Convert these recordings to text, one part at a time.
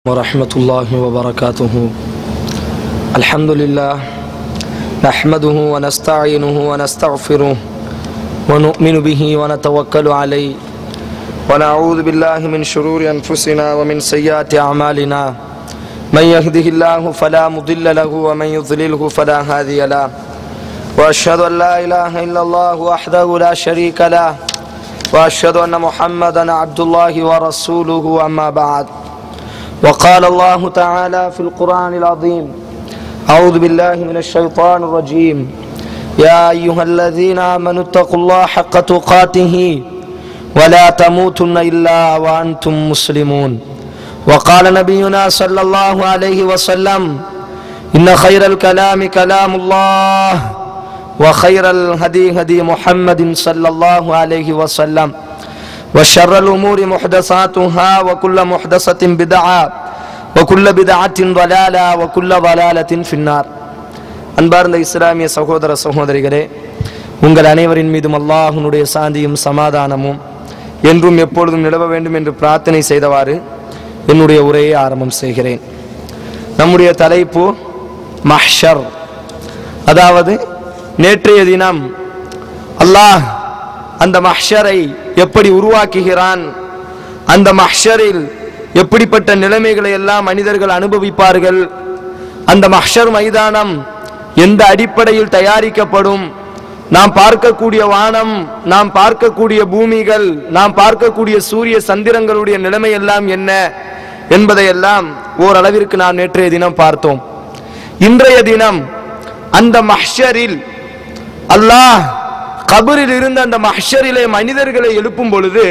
ورحمة الله وبركاته. الحمد لله نحمده ونستعينه ونستغفره ونؤمن به ونتوكل عليه ونعوذ بالله من شرور أنفسنا ومن سيئات أعمالنا من يهده الله فلا مضل له ومن يضلله فلا هادي له وأشهد أن لا إله إلا الله وحده لا شريك له وأشهد أن محمدا عبد الله ورسوله أما بعد. وقال الله تعالى في القرآن العظيم: أعوذ بالله من الشيطان الرجيم. يا أيها الذين آمنوا اتقوا الله حق تقاته ولا تموتن إلا وأنتم مسلمون. وقال نبينا صلى الله عليه وسلم: إن خير الكلام كلام الله وخير الهدي هدي محمد صلى الله عليه وسلم وشر الأمور محدثاتها وكل محدثة بدعة وكل بدعة ضلالة وكل ضلالة في النار. அன்பார்ந்த இஸ்லாமிய சகோதர சகோதரிகளே, உங்கள் அனைவரின் மீதும் அல்லாஹ்வுடைய சாந்தியும் சமாதானமும் என்றும் எப்பொழுதும் நிலவ வேண்டும் என்று பிரார்த்தனை செய்தவாறு என்னுடைய உரையை ஆரம்பம் செய்கிறேன். நம்முடைய தலைப்பு மஹ்ஷர், அதாவது நேற்றைய தினம் அல்லாஹ் அந்த மஹ்ஷரை எப்படி உருவாக்குகிறான், அந்த மஹ்ஷரில் எப்படிப்பட்ட நிலைமைகளை எல்லாம் மனிதர்கள் அனுபவிப்பார்கள், அந்த மஹ்ஷர் மைதானம் எந்த அடிப்படையில் தயாரிக்கப்படும், நாம் பார்க்கக்கூடிய வானம், நாம் பார்க்கக்கூடிய பூமிகள், நாம் பார்க்கக்கூடிய சூரிய சந்திரங்களுடைய நிலைமை எல்லாம் என்ன என்பதையெல்லாம் ஓரளவிற்கு நாம் நேற்றைய தினம் பார்த்தோம். இன்றைய தினம் அந்த மஹ்ஷரில் அல்லாஹ் கபரில் இருந்த அந்த மஹ்ஷரிலே மனிதர்களை எழுப்பும் பொழுது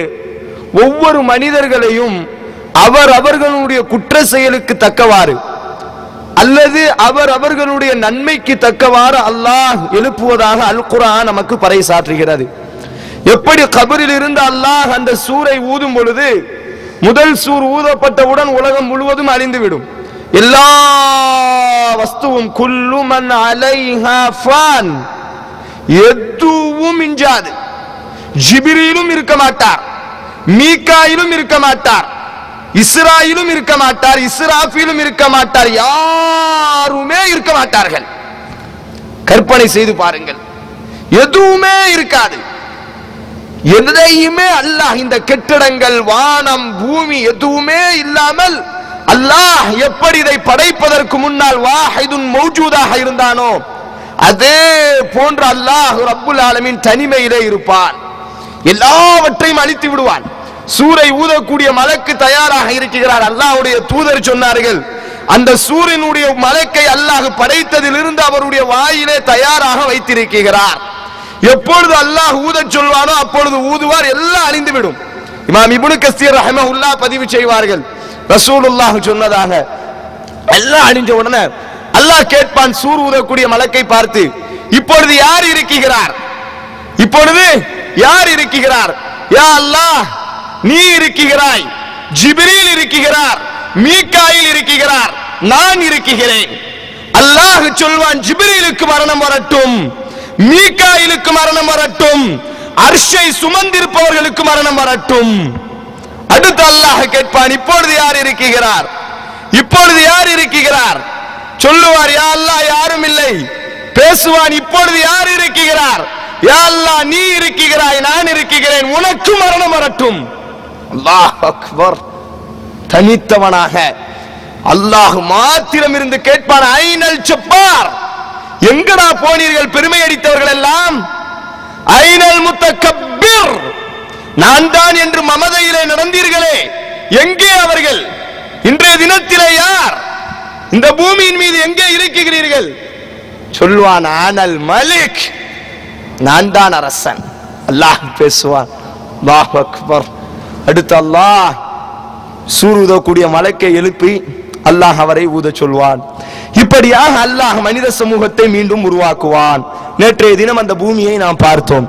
ஒவ்வொரு மனிதர்களையும் அவர்களுடைய குற்ற செயலுக்கு தக்கவாறு அல்லது அவர்களுடைய நன்மைக்கு தக்கவாறு அல்லாஹ் எழுப்புவதாக அல் குர்ஆன் நமக்கு பறைசாற்றுகிறது. எப்படி கபரில் இருந்து அல்லாஹ் அந்த சூரை ஊதும் பொழுது முதல் சூர் ஊதப்பட்டவுடன் உலகம் முழுவதும் அழிந்துவிடும், எல்லா வஸ்துவும் குல்லு மன் அலைஹா ஃபான், எதுவும் மிஞ்சாது. ஜிப்ரீலும் இருக்க மாட்டார், மீகாயிலும் இருக்க மாட்டார், இஸ்ராயிலும் இருக்க மாட்டார், இஸ்ராஃபீலும் இருக்க மாட்டார், யாருமே இருக்க மாட்டார்கள். கற்பனை செய்து பாருங்கள், எதுவுமே இருக்காது. எதையுமே அல்லாஹ், இந்த கெட்டிடங்கள், வானம், பூமி எதுவுமே இல்லாமல் அல்லாஹ் எப்படி இதை படைப்பதற்கு முன்னால் வாஹிதுன் மௌஜூதாக இருந்தானோ அதே போன்ற அல்லாஹ் ரப்புல் ஆலமீன் தனிமையிலே இருப்பான், எல்லாவற்றையும் அழித்து விடுவான். சூரை ஊதக்கூடிய மலக்கு தயாராக இருக்கிறார். அல்லாஹ்வுடைய தூதர் சொன்னார்கள், அந்த சூரியனுடைய மலக்கை அல்லாஹ் படைத்ததிலிருந்து அவருடைய வாயிலே தயாராக வைத்திருக்கிறார். எப்பொழுது அல்லாஹ் ஊதச் சொல்வானோ அப்பொழுது ஊதுவார், எல்லாம் அழிந்துவிடும். இமாம் இப்னு கஸீர் ரஹ்மஹுல்லாஹ் பதிவு செய்வார்கள், ரசூலுல்லாஹ் சொன்னதாக, எல்லாம் அழிஞ்ச உடனே அல்லாஹ் கேட்பான் சூர் ஊதக்கூடிய மலக்கை பார்த்து, இப்பொழுது யார் இருக்கிறார், இப்பொழுது யார் இருக்கிறார்? யா அல்லாஹ், நீ இருக்கிறாய், ஜிப்ரீல் இருக்கிறார், மீகாயில் இருக்கிறார், நான் இருக்கிறேன். அல்லாஹ் சொல்வான், ஜிப்ரீலுக்கு மரணம் வரட்டும், மீகாயிலுக்கு மரணம் வரட்டும், அர்ஷை சுமந்திருப்பவர்களுக்கு மரணம் வரட்டும். அடுத்து அல்லாஹ் கேட்பான், இப்பொழுது யார் இருக்கிறார், இப்பொழுது யார் இருக்கிறார்? சொல்லுவார், யா அல்லாஹ் யாரும் இல்லை. பேசுவான், இப்பொழுது யார் இருக்கிறார்? யா அல்லாஹ் நீ இருக்கிறாய், நான் இருக்கிறேன், உனக்கு மரணம் வரட்டும். அல்லாஹ் அக்பர். தனித்தவனாக அல்லாஹ் மாத்திரம் இருந்து கேட்பான், ஐனல் ஜப்பார், எங்கடா போனீர்கள் பெருமை அடித்தவர்கள் எல்லாம்? ஐனல் முத்தகப்பிர், நான் தான் என்று மமதையிலே நடந்தீர்களே, எங்கே அவர்கள்? இன்றைய தினத்திலே யார் இந்த பூமியின் மீது எங்கே இருக்கிறீர்கள்? சொல்வான், ஆனல் மலிக், நான் தான் அரசன். அல்லாஹ் பேசுவான், அல்லாஹ் அக்பர். அடுத்து அல்லாஹ் சூர் ஊதக்கூடிய மலக்கை எழுப்பி அல்லாஹ் அவரை ஊத சொல்வான். இப்படியாக அல்லாஹ் மனித சமூகத்தை மீண்டும் உருவாக்குவான். நேற்றைய தினம் அந்த பூமியை நாம் பார்த்தோம்.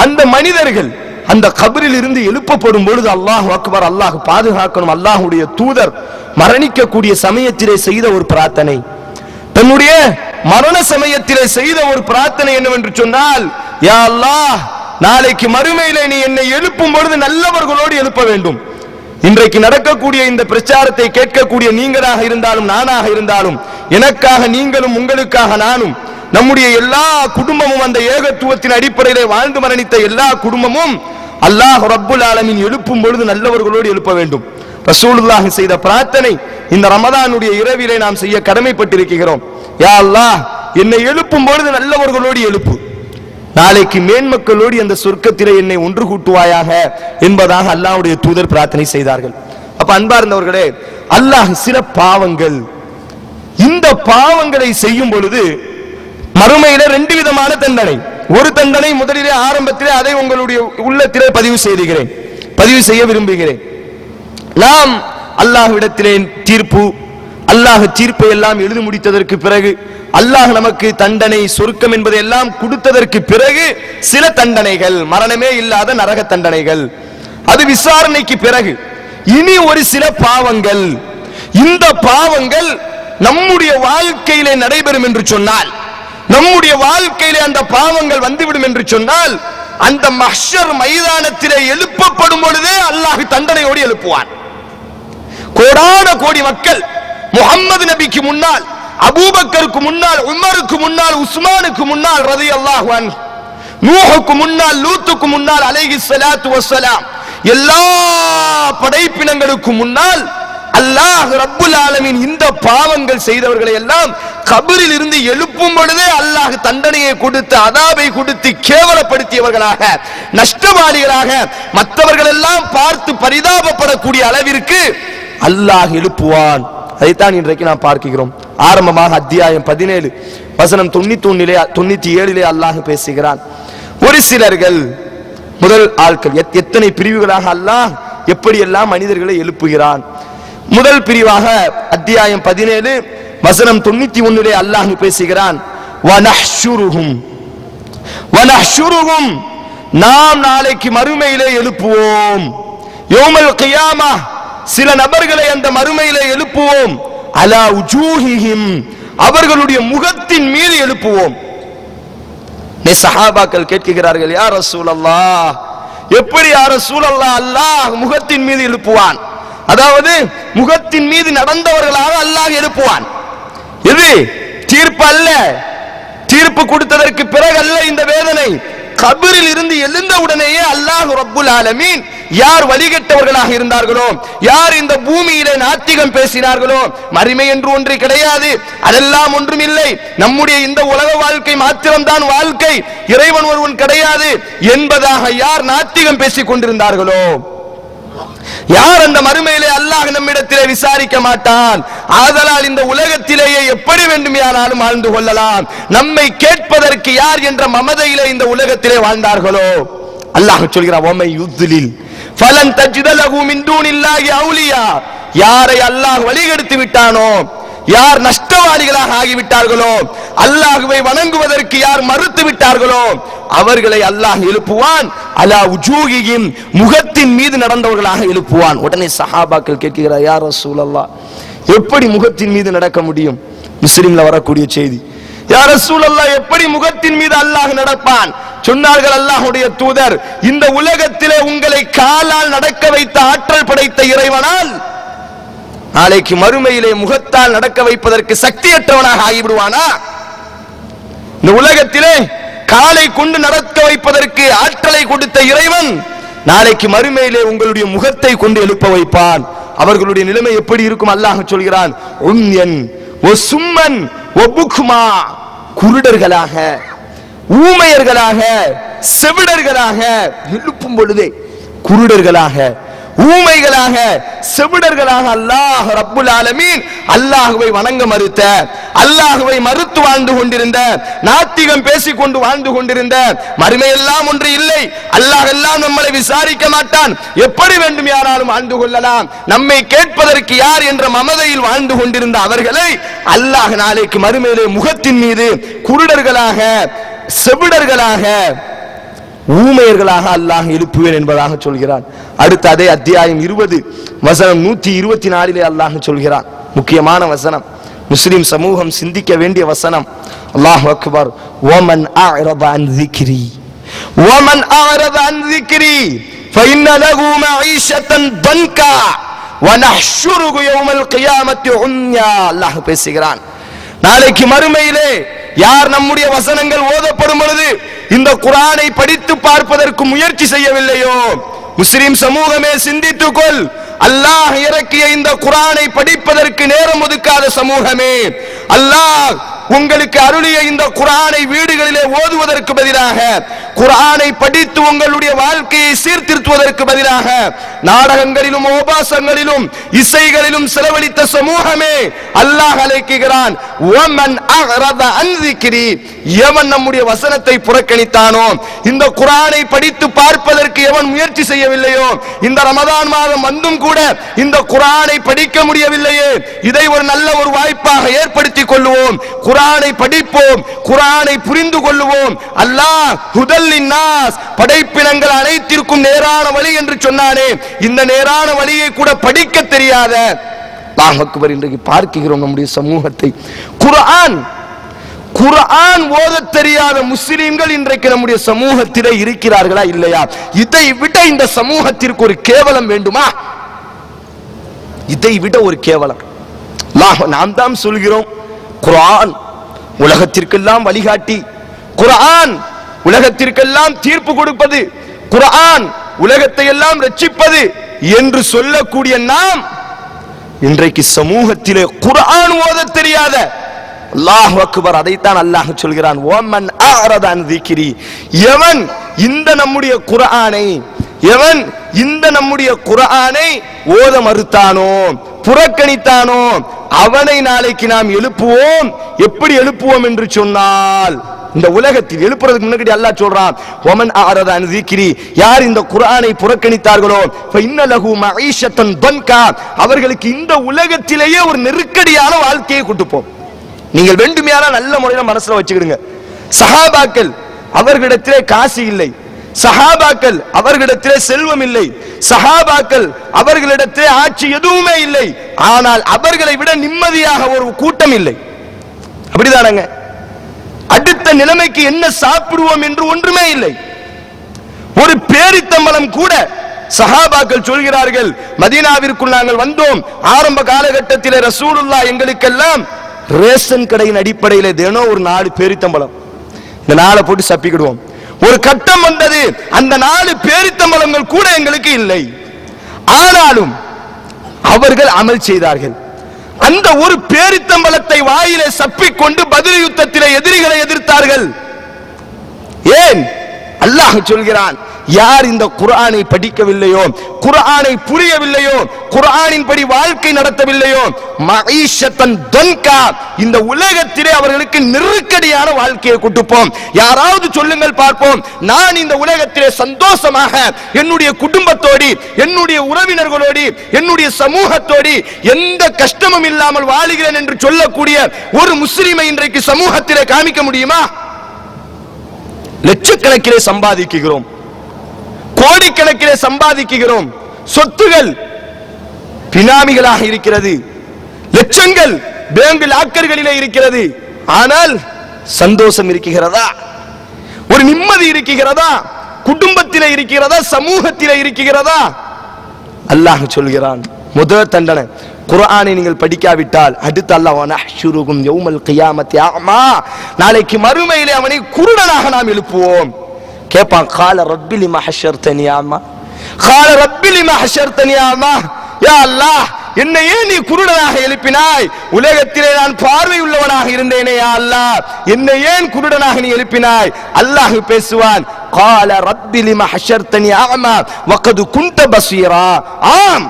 அந்த மனிதர்கள் அந்த கபரில் இருந்து எழுப்பப்படும் பொழுது அல்லாஹ் அக்பர், அல்லாஹ் பாதுகாக்கணும். அல்லாஹ்வுடைய தூதர் மரணிக்கக்கூடிய சமயத்திலே செய்த ஒரு பிரார்த்தனை, தன்னுடைய மரண சமயத்திலே செய்த ஒரு பிரார்த்தனை என்னவென்று சொன்னால், யா அல்லாஹ், நாளைக்கு மறுமையிலே நீ என்னை எழுப்பும் பொழுது நல்லவர்களோடு எழுப்ப வேண்டும். இன்றைக்கு நடக்கக்கூடிய இந்த பிரச்சாரத்தை கேட்கக்கூடிய நீங்களாக இருந்தாலும் நானாக இருந்தாலும், எனக்காக நீங்களும் உங்களுக்காக நானும், நம்முடைய எல்லா குடும்பமும் அந்த ஏகத்துவத்தின் அடிப்படையிலே வாழ்ந்து மரணித்த எல்லா குடும்பமும் அல்லாஹ் ரப்புல் ஆலமீன் எழுப்பும் பொழுது நல்லவர்களோடு எழுப்ப வேண்டும். ரசூலுல்லாஹ் செய்த பிரார்த்தனை இந்த ரமதானுடைய இரவிலே நாம் செய்ய கடமைப்பட்டிருக்கிறோம். யா அல்லாஹ், என்னை எழுப்பும் பொழுது நல்லவர்களோடு எழுப்பு, நாளைக்கு மேன்மக்களோடு அந்த சொர்க்கத்திலே என்னை ஒன்று கூட்டுவாயாக என்பதாக அல்லாஹ்வுடைய தூதர் பிரார்த்தனை செய்தார்கள். அப்ப அன்பார்ந்தவர்களே, அல்லாஹ் சில பாவங்கள், இந்த பாவங்களை செய்யும் பொழுது மறுமையில 2 விதமான தண்டனை. ஒரு தண்டனை முதலிலே ஆரம்பத்திலே அதை உங்களுடைய உள்ளத்திலே பதிவு செய்ய விரும்புகிறேன். நாம் அல்லாஹ்விடத்திலே தீர்ப்பு, அல்லாஹ் தீர்ப்பை எல்லாம் எழுதி முடித்ததற்கு பிறகு, அல்லாஹ் நமக்கு தண்டனை சொர்க்கம் என்பதை எல்லாம் கொடுத்ததற்கு பிறகு சில தண்டனைகள், மரணமே இல்லாத நரக தண்டனைகள், அது விசாரணைக்கு பிறகு. இனி ஒரு சில பாவங்கள், இந்த பாவங்கள் நம்முடைய வாழ்க்கையிலே நடைபெறும் என்று சொன்னால், நம்முடைய வாழ்க்கையிலே அந்த பாவங்கள் வந்துவிடும் என்று சொன்னால், அந்த மஹ்ஷர் மைதானத்திலே எழுப்பப்படும் பொழுதே அல்லாஹ் தண்டனையோடு எழுப்புவான். கோடான கோடி மக்கள் முஹம்மது நபிக்கு முன்னால், அபூபக்கருக்கு முன்னால், உமருக்கு முன்னால், உஸ்மானுக்கு முன்னால் ரலியல்லாஹு அன்ஹு, நூஹுக்கு முன்னால், லூத்துக்கு முன்னால் அலைஹிஸ்ஸலாத்து வஸ்ஸலாம், எல்லா படைப்பினங்களுக்கு முன்னால் அல்லாஹ் ரப்புல் ஆலமீன் இந்த பாவங்கள் செய்தவர்களை எல்லாம் கபரில் இருந்து எழுப்பும் பொழுதே அல்லாஹ் தண்டனையை கொடுத்து, அதாபை கொடுத்து கேவலப்படுத்தியவர்களாக, நஷ்டவாளிகளாக மற்றவர்கள் எல்லாம் பார்த்து பரிதாபப்படக்கூடிய அளவிற்கு அல்லாஹ் எழுப்புவான். அதைத்தான் இன்றைக்கு நாம் பார்க்கிறோம். ஆரம்பமாக அத்தியாயம் 17 வசனம் 97 அல்லாஹ் பேசுகிறான். ஒரு சிலர்கள், முதல் ஆட்கள், எத்தனை பிரிவுகளாக அல்லாஹ் எப்படியெல்லாம் மனிதர்களை எழுப்புகிறான். முதல் பிரிவாக அத்தியாயம் 17 வசனம் 91 அல்லாஹ் பேசுகிறான். வனஹ்ஷுருஹும், நாம் நாளைக்கு மறுமையிலே எழுப்புவோம். யௌமல் கியாமா, சில நபர்களை அந்த மறுமையிலே எழுப்புவோம். அலா உஜூஹிஹிம், அவர்களுடைய முகத்தின் மீது எழுப்புவோம். சஹாபாக்கள் கேட்கிறார்கள், யா ரசூலல்லாஹ், எப்படி யா ரசூலல்லாஹ் அல்லாஹ் முகத்தின் மீது எழுப்புவான்? அதாவது முகத்தின் மீது நடந்தவர்களாக அல்லாஹ் எழுப்புவான். இது தீர்ப்பு அல்ல, தீர்ப்பு கொடுத்ததற்கு பிறகு அல்ல இந்த வேதனை. கபரில் இருந்து எழுந்த உடனேயே அல்லாஹ் ரப்புல் ஆலமீன் யார் வழிகட்டவர்களாக இருந்தார்களோ, யார் இந்த பூமியிலே நாத்திகம் பேசினார்களோ, மறுமை என்று ஒன்று கிடையாது, அதெல்லாம் ஒன்றும் இல்லை, நம்முடைய இந்த உலக வாழ்க்கை மாத்திரம்தான் வாழ்க்கை, இறைவன் ஒருவன் கிடையாது என்பதாக யார் நாத்திகம் பேசிக் கொண்டிருந்தார்களோ, யார் அந்த மறுமையிலே அல்லாஹ் நம்மிடத்திலே விசாரிக்க மாட்டான், ஆதலால் இந்த உலகத்திலேயே எப்படி வேண்டுமானாலும் வாழ்ந்து கொள்ளலாம், நம்மை கேட்பதற்கு யார் என்ற மமதையிலே இந்த உலகத்திலே வாழ்ந்தார்களோ, அல்லாஹ் சொல்கிறான், ஓமை யுத்லில் ஃபலன் தஜித லஹு மின் தூனில்லாஹி அவுலியா, யாரை அல்லாஹ் வழிகெடுத்து விட்டானோ, யார் நஷ்டவாளிகளாக ஆகிவிட்டார்களோ, அல்லாஹ்வை வணங்குவதற்கு யார் மறுத்து விட்டார்களோ, அவர்களை அல்லாஹ் எழுப்புவான். அலா உஜூஹிஹிம், முகத்தின் மீது நடந்தவர்களாக எழுப்புவான். உடனே சஹாபாக்கள் கேட்கிறார், யா ரசூலல்லாஹ், எப்படி முகத்தின் மீது நடக்க முடியும்? முஸ்லிம்ல வரக்கூடிய செய்தி, யா ரசூலல்லாஹ், எப்படி முகத்தின் மீது அல்லாஹ் நடப்பான்? சொன்னார்கள் அல்லாஹ்வுடைய தூதர், இந்த உலகத்திலே உங்களை காலால் நடக்க வைத்த ஆற்றல் படைத்த இறைவனால் நாளைக்கு மறுமையிலே முகத்தால் நடக்க வைப்பதற்கு சக்தியற்றவனாக ஆகிவிடுவானா? இந்த உலகத்திலே காலை கொண்டு நடக்க வைப்பதற்கு ஆற்றலை கொடுத்த இறைவன் நாளைக்கு மறுமையிலே உங்களுடைய முகத்தை கொண்டு எழுப்ப வைப்பான். அவர்களுடைய நிலைமை எப்படி இருக்கும்? அல்லாஹ் சொல்கிறான், உம்யன் வசும்மன் வபுக்மா, குருடர்களாக, ஊமையர்களாக, செவிடர்களாக எழுப்பும் பொழுதே, குருடர்களாக, ஊமைகளாக, செவிடர்களாக அல்லாஹ் ரப்புல் ஆலமீன் அல்லாஹ்வை வணங்க மறுத்த, அல்லாஹ்வை மறுத்து வாழ்ந்து கொண்டிருந்த, நாத்திகம் பேசிக்கொண்டு வாழ்ந்து கொண்டிருந்த, மறுமையெல்லாம் ஒன்று இல்லை, அல்லாஹ் எல்லாம் நம்மளை விசாரிக்க மாட்டான், எப்படி வேண்டும் யாராலும் வாழ்ந்து கொள்ளலாம், நம்மை கேட்பதற்கு யார் என்ற மமதையில் வாழ்ந்து கொண்டிருந்த அவர்களை அல்லாஹ் நாளைக்கு மறுமையிலே முகத்தின் மீது குருடர்களாக, செவிடர்களாக, ஊமையர்களாக அல்லாஹ் எழுப்புவேன் என்பதாக சொல்கிறான். அடுத்த அதே அத்தியாயம் 20 வசனம் 124 அல்லாஹ் சொல்கிறான். முக்கியமான வசனம், முஸ்லிம் சமூகம் சிந்திக்க வேண்டிய வசனம். அல்லாஹ் அக்பர். வமன் அஅரத அன் ذிக்ரி, வமன் அஅரத அன் ذிக்ரி, فإن له معيشة ضنكا ونحشره يوم القيامة عميا. அல்லாஹ் பேசுகிறான், நாளைக்கு மறுமையிலே யார் நம்முடைய வசனங்கள் ஓதப்படும் பொழுது இந்த குர்ஆனை படித்து பார்ப்பதற்கு முயற்சி செய்யவில்லையோ, முஸ்லிம் சமூகமே சிந்தித்துக்கொள், அல்லாஹ் இறக்கிய இந்த குர்ஆனை படிப்பதற்கு நேரம் ஒதுக்காத சமூகமே, அல்லாஹ் உங்களுக்கு அருளிய இந்த குர்ஆனை வீடுகளிலே ஓதுவதற்கு பதிலாக, குர்ஆனை படித்து உங்களுடைய வாழ்க்கையை சீர்திருத்துவதற்கு பதிலாக நாடகங்களிலும் உபாசங்களிலும் இசைகளிலும் செலவழித்த சமூகமே, அல்லாஹ் அழைக்கிறான், வமன் அஅரத அன் ذிக்ரி, எவன் நம்முடைய வசனத்தை புறக்கணித்தானோ, இந்த குர்ஆனை படித்து பார்ப்பதற்கு எவன் முயற்சி செய்யவில்லையோ, இந்த ரமதான் மாதம் வந்தும் கூட இந்த குர்ஆனை படிக்க முடியவில்லையே, இதை ஒரு நல்ல ஒரு வாய்ப்பாக ஏற்படுத்திக் கொள்வோம், குர்ஆனை படிப்போம், குர்ஆனை புரிந்து கொள்வோம். அல்லாஹ் ஹுதல்லின் நாஸ், படைப்பினங்கள் அனைத்திற்கும் நேரான வழி என்று சொன்னானே, இந்த நேரான வழியை கூட படிக்க தெரியாத அல்லாஹ் அக்பர் இன்றைக்கு பார்க்கிறோம் நம்முடைய சமூகத்தை. குர்ஆன் ஓத தெரியாத முஸ்லிம்கள் இன்றைக்கு நம்முடைய சமூகத்திலே இருக்கிறார்களா இல்லையா? இதை விட இந்த சமூகத்திற்கு ஒரு கேவலம் வேண்டுமா? இதை விட ஒரு கேவலம். நாம் தான் சொல்கிறோம், குர்ஆன் உலகத்திற்கெல்லாம் வழிகாட்டி, குர்ஆன் உலகத்திற்கெல்லாம் தீர்ப்பு கொடுப்பது, குர்ஆன் உலகத்தை எல்லாம் ரட்சிப்பது என்று சொல்லக்கூடிய நாம் இன்றைக்கு சமூகத்திலே குர்ஆன் ஓத தெரியாத, அல்லாஹ் அக்பர், அதைத்தான் அல்லாஹ் சொல்கிறான், வமன் அஅரத அன் ذிக்ரி, எவன் இந்த நம்முடைய குர்ஆனை ஓத மறுத்தானோ, புறக்கணித்தானோ, அவனை நாளைக்கு நாம் எழுப்புவோம். எப்படி எழுப்புவோம் என்று சொன்னால், இந்த உலகத்தில் எழுப்புறதுக்கு முன்னாடி அல்லாஹ் சொல்றான், வமன் அஅரத அன் ذிக்ரி, யார் இந்த குர்ஆனை புறக்கணித்தார்களோ ஃபஇன்ன லஹு மஈஷத்தன் தன்கா, அவர்களுக்கு இந்த உலகத்திலேயே ஒரு நெருக்கடியான வாழ்க்கையை கொடுப்போம். நீங்கள் வேண்டுமையான நல்ல முறையில் மனசுல வச்சுக்கிடுங்க, சஹாபாக்கள் அவர்களிடத்திலே காசு இல்லை, சஹாபாக்கள் அவர்களிடத்திலே செல்வம் இல்லை, சஹாபாக்கள் அவர்களிடத்திலே ஆட்சி எதுவுமே இல்லை, ஆனால் அவர்களை விட நிம்மதியாக ஒரு கூட்டம் இல்லை. அப்படிதானங்க? அடுத்த நிலைமைக்கு என்ன சாப்பிடுவோம் என்று ஒன்றுமே இல்லை. ஒரு பேரித்தம்பலம் கூட சஹாபாக்கள் சொல்கிறார்கள், மதீனாவிற்குள் நாங்கள் வந்தோம், ஆரம்ப காலகட்டத்திலே ரசூலுல்லாஹ் எங்களுக்கெல்லாம் ரேஷன் கடையின் அடிப்படையில் தினம் ஒரு 4 பேரித்தம்பலம், இந்த 4 போட்டு சப்பிக்கிடுவோம். ஒரு கட்டம் வந்தது, அந்த 4 பேரித்தம்பலங்கள் கூட எங்களுக்கு இல்லை. ஆனாலும் அவர்கள் அமல் செய்தார்கள். அந்த ஒரு பேரித்தம்பலத்தை வாயிலே சப்பிக்கொண்டு பதில் யுத்தத்திலே எதிரிகளை எதிர்த்தார்கள். ஏன்? அல்லாஹ் சொல்கிறான், யார் இந்த குர்ஆனை படிக்கவில்லையோ, குர்ஆனை புரியவில்லையோ, குர்ஆனின் படி வாழ்க்கை நடத்தவில்லையோ, மஈஷத்தன் தன்கா, இந்த உலகத்திலே அவர்களுக்கு நெருக்கடியான வாழ்க்கையை கொடுப்போம். யாராவது சொல்லுங்கள் பார்ப்போம், நான் இந்த உலகத்திலே சந்தோஷமாக என்னுடைய குடும்பத்தோடு, என்னுடைய உறவினர்களோடு, என்னுடைய சமூகத்தோடு எந்த கஷ்டமும் இல்லாமல் வாழுகிறேன் என்று சொல்லக்கூடிய ஒரு முஸ்லிமை இன்றைக்கு சமூகத்திலே காமிக்க முடியுமா? லட்சக்கணக்கிலே சம்பாதிக்கிறோம், கோடிக்கணக்கிலே சம்பாதிக்கிறோம், சொத்துகள் பினாமிகளாக இருக்கிறது, லட்சங்கள் பேங்க் லாக்கர்களிலே இருக்கிறது, ஆனால் சந்தோஷம் இருக்கிறதா? ஒரு நிம்மதி இருக்கிறதா? குடும்பத்திலே இருக்கிறதா? சமூகத்திலே இருக்கிறதா? அல்லாஹ் சொல்கிறான், முதல் தண்டனை, குர்ஆனை நீங்கள் படிக்காவிட்டால் அடுத்து அல்லாஹ் வனஹ்ஷுருகும் யௌமல் கியாமத்தி அமா, நாளைக்கு மறுமையிலே அவனை குருடனாக நாம் எழுப்புவோம். கேட்பான், கால ரப்பி லிமா ஹஷர்தனி அமா, கால ரப்பி லிமா ஹஷர்தனி அமா, யா அல்லாஹ் என்னை ஏன் நீ குருடனாக எழுப்பினாய்? உலகத்திலே நான் பார்வை உள்ளவனாக இருந்தேனே, யா அல்லாஹ் என்னை ஏன் குருடனாக நீ எழுப்பினாய்? அல்லாஹ் பேசுவான், கால ரப்பி லிமா ஹஷர்தனி அமா வகத் குன்த பஸீரா, ஆம்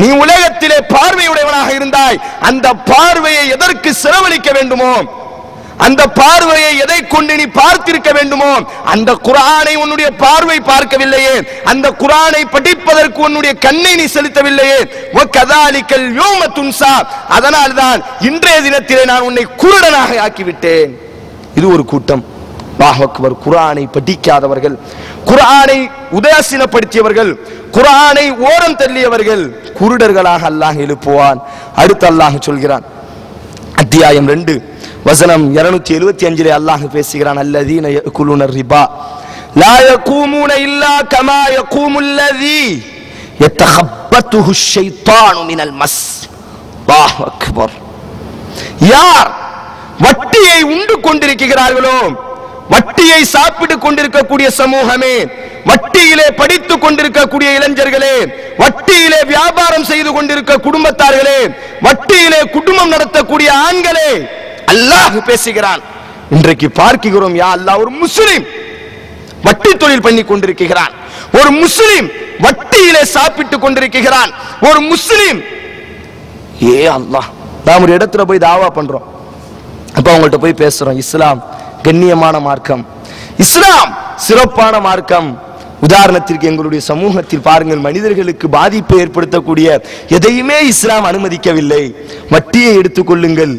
நீ உலகத்திலே பார்வையுடையவனாக இருந்தாய், அந்த பார்வையை எதற்கு செலவழிக்க வேண்டுமோ, அந்த பார்வையை எதை கொண்டு நீ பார்த்திருக்க வேண்டுமோ, அந்த குர்ஆனை உன்னுடைய பார்வை பார்க்கவில்லையே, அந்த குர்ஆனை படிப்பதற்கு உன்னுடைய கண்ணை நீ செலுத்தவில்லையே, வகதாலிகல் யௌம துன்சா, அதனால்தான் இன்றைய தினத்திலே நான் உன்னை குருடனாக ஆக்கிவிட்டேன். இது ஒரு கூட்டம். அல்லாஹ் அக்பர். குர்ஆனை படிக்காதவர்கள், குர்ஆனை உதாசீனப்படுத்தியவர்கள், குர்ஆனை ஓரம் தள்ளியவர்கள் குருடர்களாக அல்லாஹ் எழுப்புவான். அடுத்து அல்லாஹ் சொல்கிறான், அத்தியாயம் 2 வசனம் 275 அல்லாஹ் பேசுகிறான், அல்லதீன யஅகுலுன ரிபா, லா யகூமுன இல்லா கமா யகூமுல் லதி யதகப்பத்துஹு ஷைத்தானு மினல் மஸ். அல்லாஹ் அக்பர். யார் வட்டியை உண்டு கொண்டிருக்கிறார்களோ, வட்டியை சாப்பிட்டுக் கொண்டிருக்கக்கூடிய சமூகமே, வட்டியிலே படித்துக் கொண்டிருக்கக்கூடிய இளைஞர்களே, வட்டியிலே வியாபாரம் செய்து கொண்டிருக்க குடும்பத்தார்களே, வட்டியிலே குடும்பம் நடத்தக்கூடிய ஆண்களே, அல்லாஹ் பேசுகிறான். இன்றைக்கு பார்க்கிறோம், யா அல்லாஹ், ஒரு முஸ்லிம் வட்டி தொழில் பண்ணி கொண்டிருக்கிறான், ஒரு முஸ்லிம் வட்டியிலே சாப்பிட்டுக் கொண்டிருக்கிறான், ஒரு முஸ்லிம். ஏ அல்லாஹ், நாம் ஒரு இடத்துல போய் தாவா பண்றோம், அப்ப அவங்கள்ட்ட போய் பேசுறோம், இஸ்லாம் கண்ணியமான மார்க்கம், இஸ்லாம் சிறப்பான மார்க்கம். உதாரணத்திற்கு எங்களுடைய சமூகத்தில் பாருங்கள், மனிதர்களுக்கு பாதிப்பை ஏற்படுத்தக்கூடிய எதையுமே இஸ்லாம் அனுமதிக்கவில்லை. வட்டியை எடுத்துக்கொள்ளுங்கள்,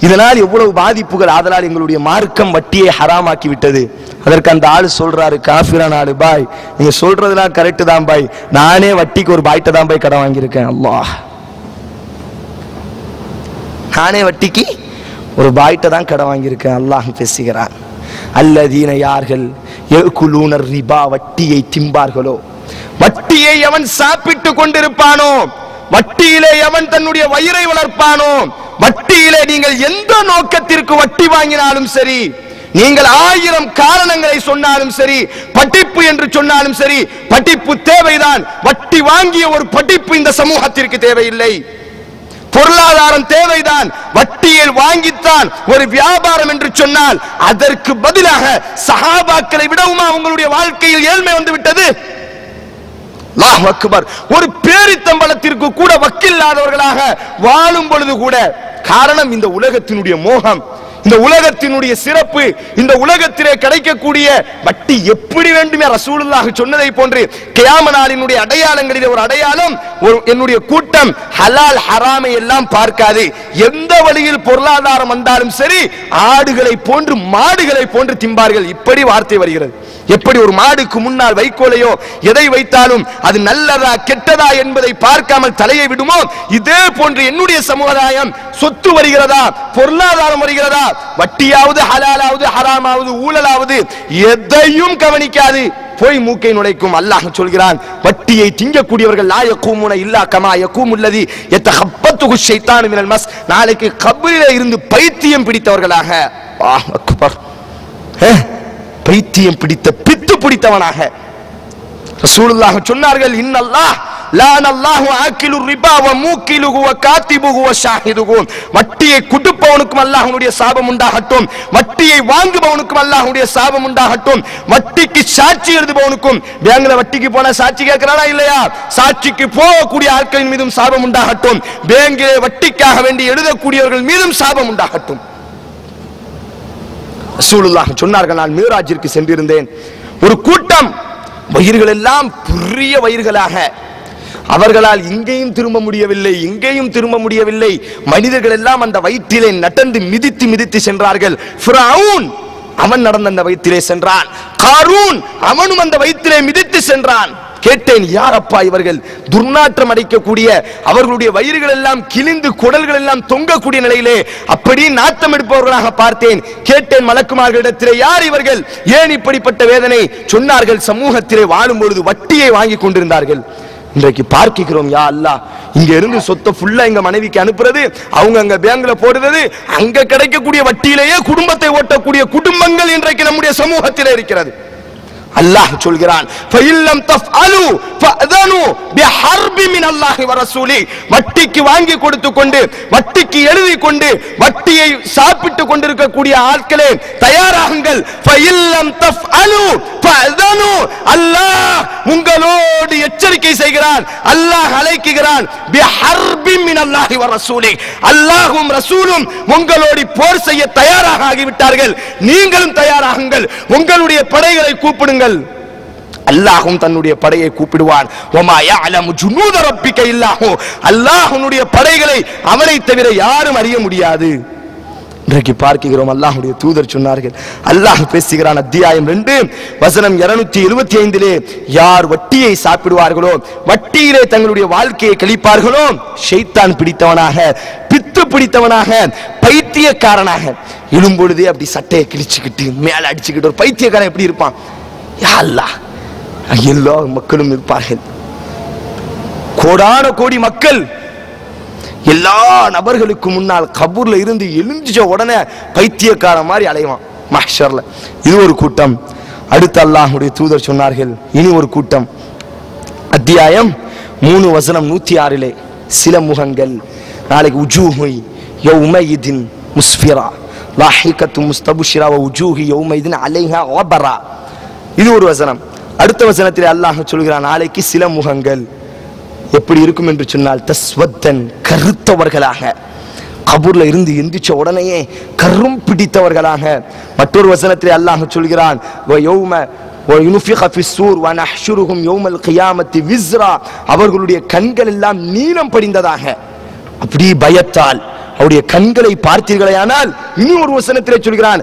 இதனால் எவ்வளவு பாதிப்புகள், ஆதலால் எங்களுடைய மார்க்கம் வட்டியை ஹராமாக்கி விட்டது. அதற்கு அந்த ஆளு சொல்றாரு, காஃபிரான ஆளு, பாய் நீங்க சொல்றதுலாம் கரெக்ட் தான் பாய், நானே வட்டிக்கு ஒரு பாய்ட்ட தான் போய் கடன் வாங்கியிருக்கேன். அல்லாஹ், நானே வட்டிக்கு ஒரு பாய்ட்ட தான் கடன் வாங்கியிருக்கேன். அல்லாஹ் பேசுகிறான், அல்லதீன யார்கள் யகுலூன ரிபா வட்டியை திம்பார்களோ, வட்டியை எவன் சாப்பிட்டு கொண்டிருப்பானோ, வட்டியிலே எவன் தன்னுடைய வயிறை வளர்ப்பானோ, வட்டியிலே நீங்கள் எந்த நோக்கத்திற்கு வட்டி வாங்கினாலும் சரி, நீங்கள் 1000 காரணங்களை சொன்னாலும் சரி, படிப்பு என்று சொன்னாலும் சரி, படிப்பு தேவைதான், வட்டி வாங்கிய ஒரு படிப்பு இந்த சமூகத்திற்கு தேவையில்லை. பொருளாதாரம் தேவைதான், வட்டியில் வாங்கித்தான் ஒரு வியாபாரம் என்று சொன்னால் அதற்கு பதிலாக சஹாபாக்களை விடவுமா உங்களுடைய வாழ்க்கையில் ஏழ்மை வந்து விட்டது? அல்லாஹ் அக்பர். ஒரு பேரித்தம்பளத்திற்கு கூட வக்கில்லாதவர்களாக வாழும் பொழுது கூட, காரணம் இந்த உலகத்தினுடைய மோகம், இந்த உலகத்தினுடைய சிறப்பு, இந்த உலகத்திலே கிடைக்கக்கூடிய வட்டி எப்படி வேண்டுமே ரசூலுல்லாஹ் சொன்னதை போன்று கியாம நாளினுடைய அடையாளங்களிலே ஒரு அடையாளம், என்னுடைய கூட்டம் ஹலால் ஹராமை எல்லாம் பார்க்காது, எந்த வழியில் பொருளாதாரம் வந்தாலும் சரி ஆடுகளை போன்று மாடுகளை போன்று திம்பார்கள். இப்படி வார்த்தை வருகிறது. எப்படி ஒரு மாடுக்கு முன்னால் வைக்கோலையோ எதை வைத்தாலும் அது நல்லதா கெட்டதா என்பதை பார்க்காமல் தலையை விடுமோ, இதே போன்று என்னுடைய சமுதாயம் சொத்து வருகிறதா, பொருளாதாரம் வருகிறதா, வட்டியாவது ஹலாலாவது ஹராமாவது ஊழலாவது எதையும் கவனிக்காது, போய் மூக்கை நுழைக்கும். அல்லாஹ் சொல்கிறான், வட்டியை திங்கக்கூடியவர்கள் லா யகூமுன இல்லா கமா யகூமுல் லதி யதகப்பத்துஹு ஷைத்தானு மினல் மஸ், நாளைக்கு கபரிலே இருந்து பைத்தியம் பிடித்தவர்களாக, அல்லாஹ் அக்பர், பைத்தியம் பிடித்த பித்து பிடித்தவனாக ரசூலுல்லாஹ் சொன்னார்கள், இன்னல்லாஹ் லானல்லாஹு ஆக்கிலு ரிபா வ மூக்கிலுஹு வ காத்திபுஹு வ ஷாஹிதுஹு, வட்டியை கொடுப்பவனுக்கும் அல்லாஹ்வுடைய சாபம் உண்டாகட்டும், வட்டியை வாங்குபவனுக்கும் அல்லாஹ்வுடைய சாபம் உண்டாகட்டும், வட்டிக்கு சாட்சி எழுதுபவனுக்கும், பேங்க்ல வட்டிக்கு போனா சாட்சி கேட்கிறானா இல்லையா, சாட்சிக்கு போகக்கூடிய ஆட்களின் மீதும் சாபம் உண்டாகட்டும், பேங்கிலே வட்டிக்காக வேண்டி எழுதக்கூடியவர்கள் மீதும் சாபம் உண்டாகட்டும். ரசூலுல்லாஹ் சொன்னார்கள், நான் மிராஜிற்கு சென்றிருந்தேன், ஒரு கூட்டம் வயிறுகள் எல்லாம் பெரிய வயிறுகளாக, அவர்களால் இங்கேயும் திரும்ப முடியவில்லை, இங்கேயும் திரும்ப முடியவில்லை, மனிதர்கள் எல்லாம் அந்த வயிற்றிலே நடந்து மிதித்து மிதித்து சென்றார்கள். ஃபிரௌன் அவன் நடந்த அந்த வயிற்றிலே சென்றான், காரூன் அவனும் அந்த வயிற்றிலே மிதித்து சென்றான். கேட்டேன், யாரப்பா இவர்கள்? துர்நாற்றம் அடைக்கக்கூடிய, அவர்களுடைய வயிறுகள் எல்லாம் கிழிந்து குடல்கள் எல்லாம் தொங்கக்கூடிய நிலையிலே அப்படி நாட்டம் எடுப்பவர்களாக பார்த்தேன். கேட்டேன் மலக்குமார்களிடத்திலே, யார் இவர்கள், ஏன் இப்படிப்பட்ட வேதனை? சொன்னார்கள், சமூகத்திலே வாழும் பொழுது வட்டியை வாங்கி கொண்டிருந்தார்கள். இன்றைக்கு பார்க்கிறோம், யா அல்லாஹ், இங்க இருந்து சொத்தை ஃபுல்லா எங்க மனைவிக்கு அனுப்புறது, அவங்க அங்க பேங்க்ல போடுறது, அங்க கிடைக்கக்கூடிய வட்டியிலேயே குடும்பத்தை ஓட்டக்கூடிய குடும்பங்கள் இன்றைக்கு நம்முடைய சமூகத்திலே இருக்கிறது. அல்லாஹ் சொல்கிறான், ஃபஇல்லம் தஃஅலு ஃபஅதனு பிஹர்பி மினல்லாஹி வ ரசூலி, வட்டிக்கு வாங்கி கொடுத்து கொண்டு, வட்டிக்கு எழுதி கொண்டு, வட்டியை சாப்பிட்டு கொண்டிருக்கக்கூடிய ஆட்களே தயாராகுங்கள். ஃபஇல்லம் தஃஅலு ஃபஅதனு, அல்லாஹ் உங்களோடு எச்சரிக்கை செய்கிறான், அல்லாஹ் அழைக்கிறான், பிஹர்பி மினல்லாஹி வ ரசூலி, அல்லாஹ்வும் ரசூலும் உங்களோடு போர் செய்ய தயாராக ஆகிவிட்டார்கள், நீங்களும் தயாராகுங்கள், உங்களுடைய படைகளை கூப்பிடுங்கள். அல்லாஹ்வும் தன்னுடைய படையை கூப்பிடுவான். வமா யஅலமு ஜுனூத ரப்பிக இல்லாஹு, அல்லாஹ்வுடைய படைகளை அவனை தவிர யாரும் அறிய முடியாது. இன்றைக்கு பார்க்கிறோம், அல்லாஹ்வுடைய தூதர் சொன்னார்கள், அல்லாஹ் பேசுகிறான், அத்தியாயம் 2 வசனம் 275, யார் வட்டியை சாப்பிடுவார்களோ, வட்டியிலே தங்களுடைய வாழ்க்கையை கழிப்பார்களோ, ஷைத்தான் பிடித்தவனாக, பித்து பிடித்தவனாக, பைத்தியக்காரனாக, எழும்பொழுதே அப்படி சட்டையை கிழிச்சுக்கிட்டு மேல அடிச்சுக்கிட்டு, ஒரு பைத்தியக்காரன் எப்படி இருப்பான்? யா அல்லாஹ், எல்லா மக்களும் இருப்பார்கள். கோடான கோடி மக்கள் எல்லா நபர்களுக்கு முன்னால் கபூர்ல இருந்து எழுந்திச்ச உடனே பைத்தியக்கார மாதிரி அலைவான் மஹ்ஷர்ல. இது ஒரு கூட்டம். அடுத்து அல்லாஹ்வுடைய தூதர் சொன்னார்கள், இனி ஒரு கூட்டம். அத்தியாயம் 3 வசனம் 106 சில முகங்கள் நாளைக்கு உஜூஹு யௌமைதின் முஸ்ஃபிரா லாஹிகத்து முஸ்தபுஷிரா வ உஜூஹு யௌமைதின் அலைஹா வபரா. இது ஒரு வசனம். அடுத்த வசனத்திலே அல்லாஹ் சொல்கிறான், நாளைக்கு சில முகங்கள் எப்படி இருக்கும் என்று சொன்னால் தஸ்வத்தன் கருத்தவர்களாக, கபூர்ல இருந்து எந்திரிச்ச உடனேயே கரும் பிடித்தவர்களாக. மற்றொரு வசனத்திலே அல்லாஹ் சொல்கிறான், அவர்களுடைய கண்கள் எல்லாம் நீலம் படிந்ததாக. அப்படி பயத்தால் அவருடைய கண்களை பார்த்தீர்களேயானால், இனி ஒரு வசனத்திலே சொல்கிறான்,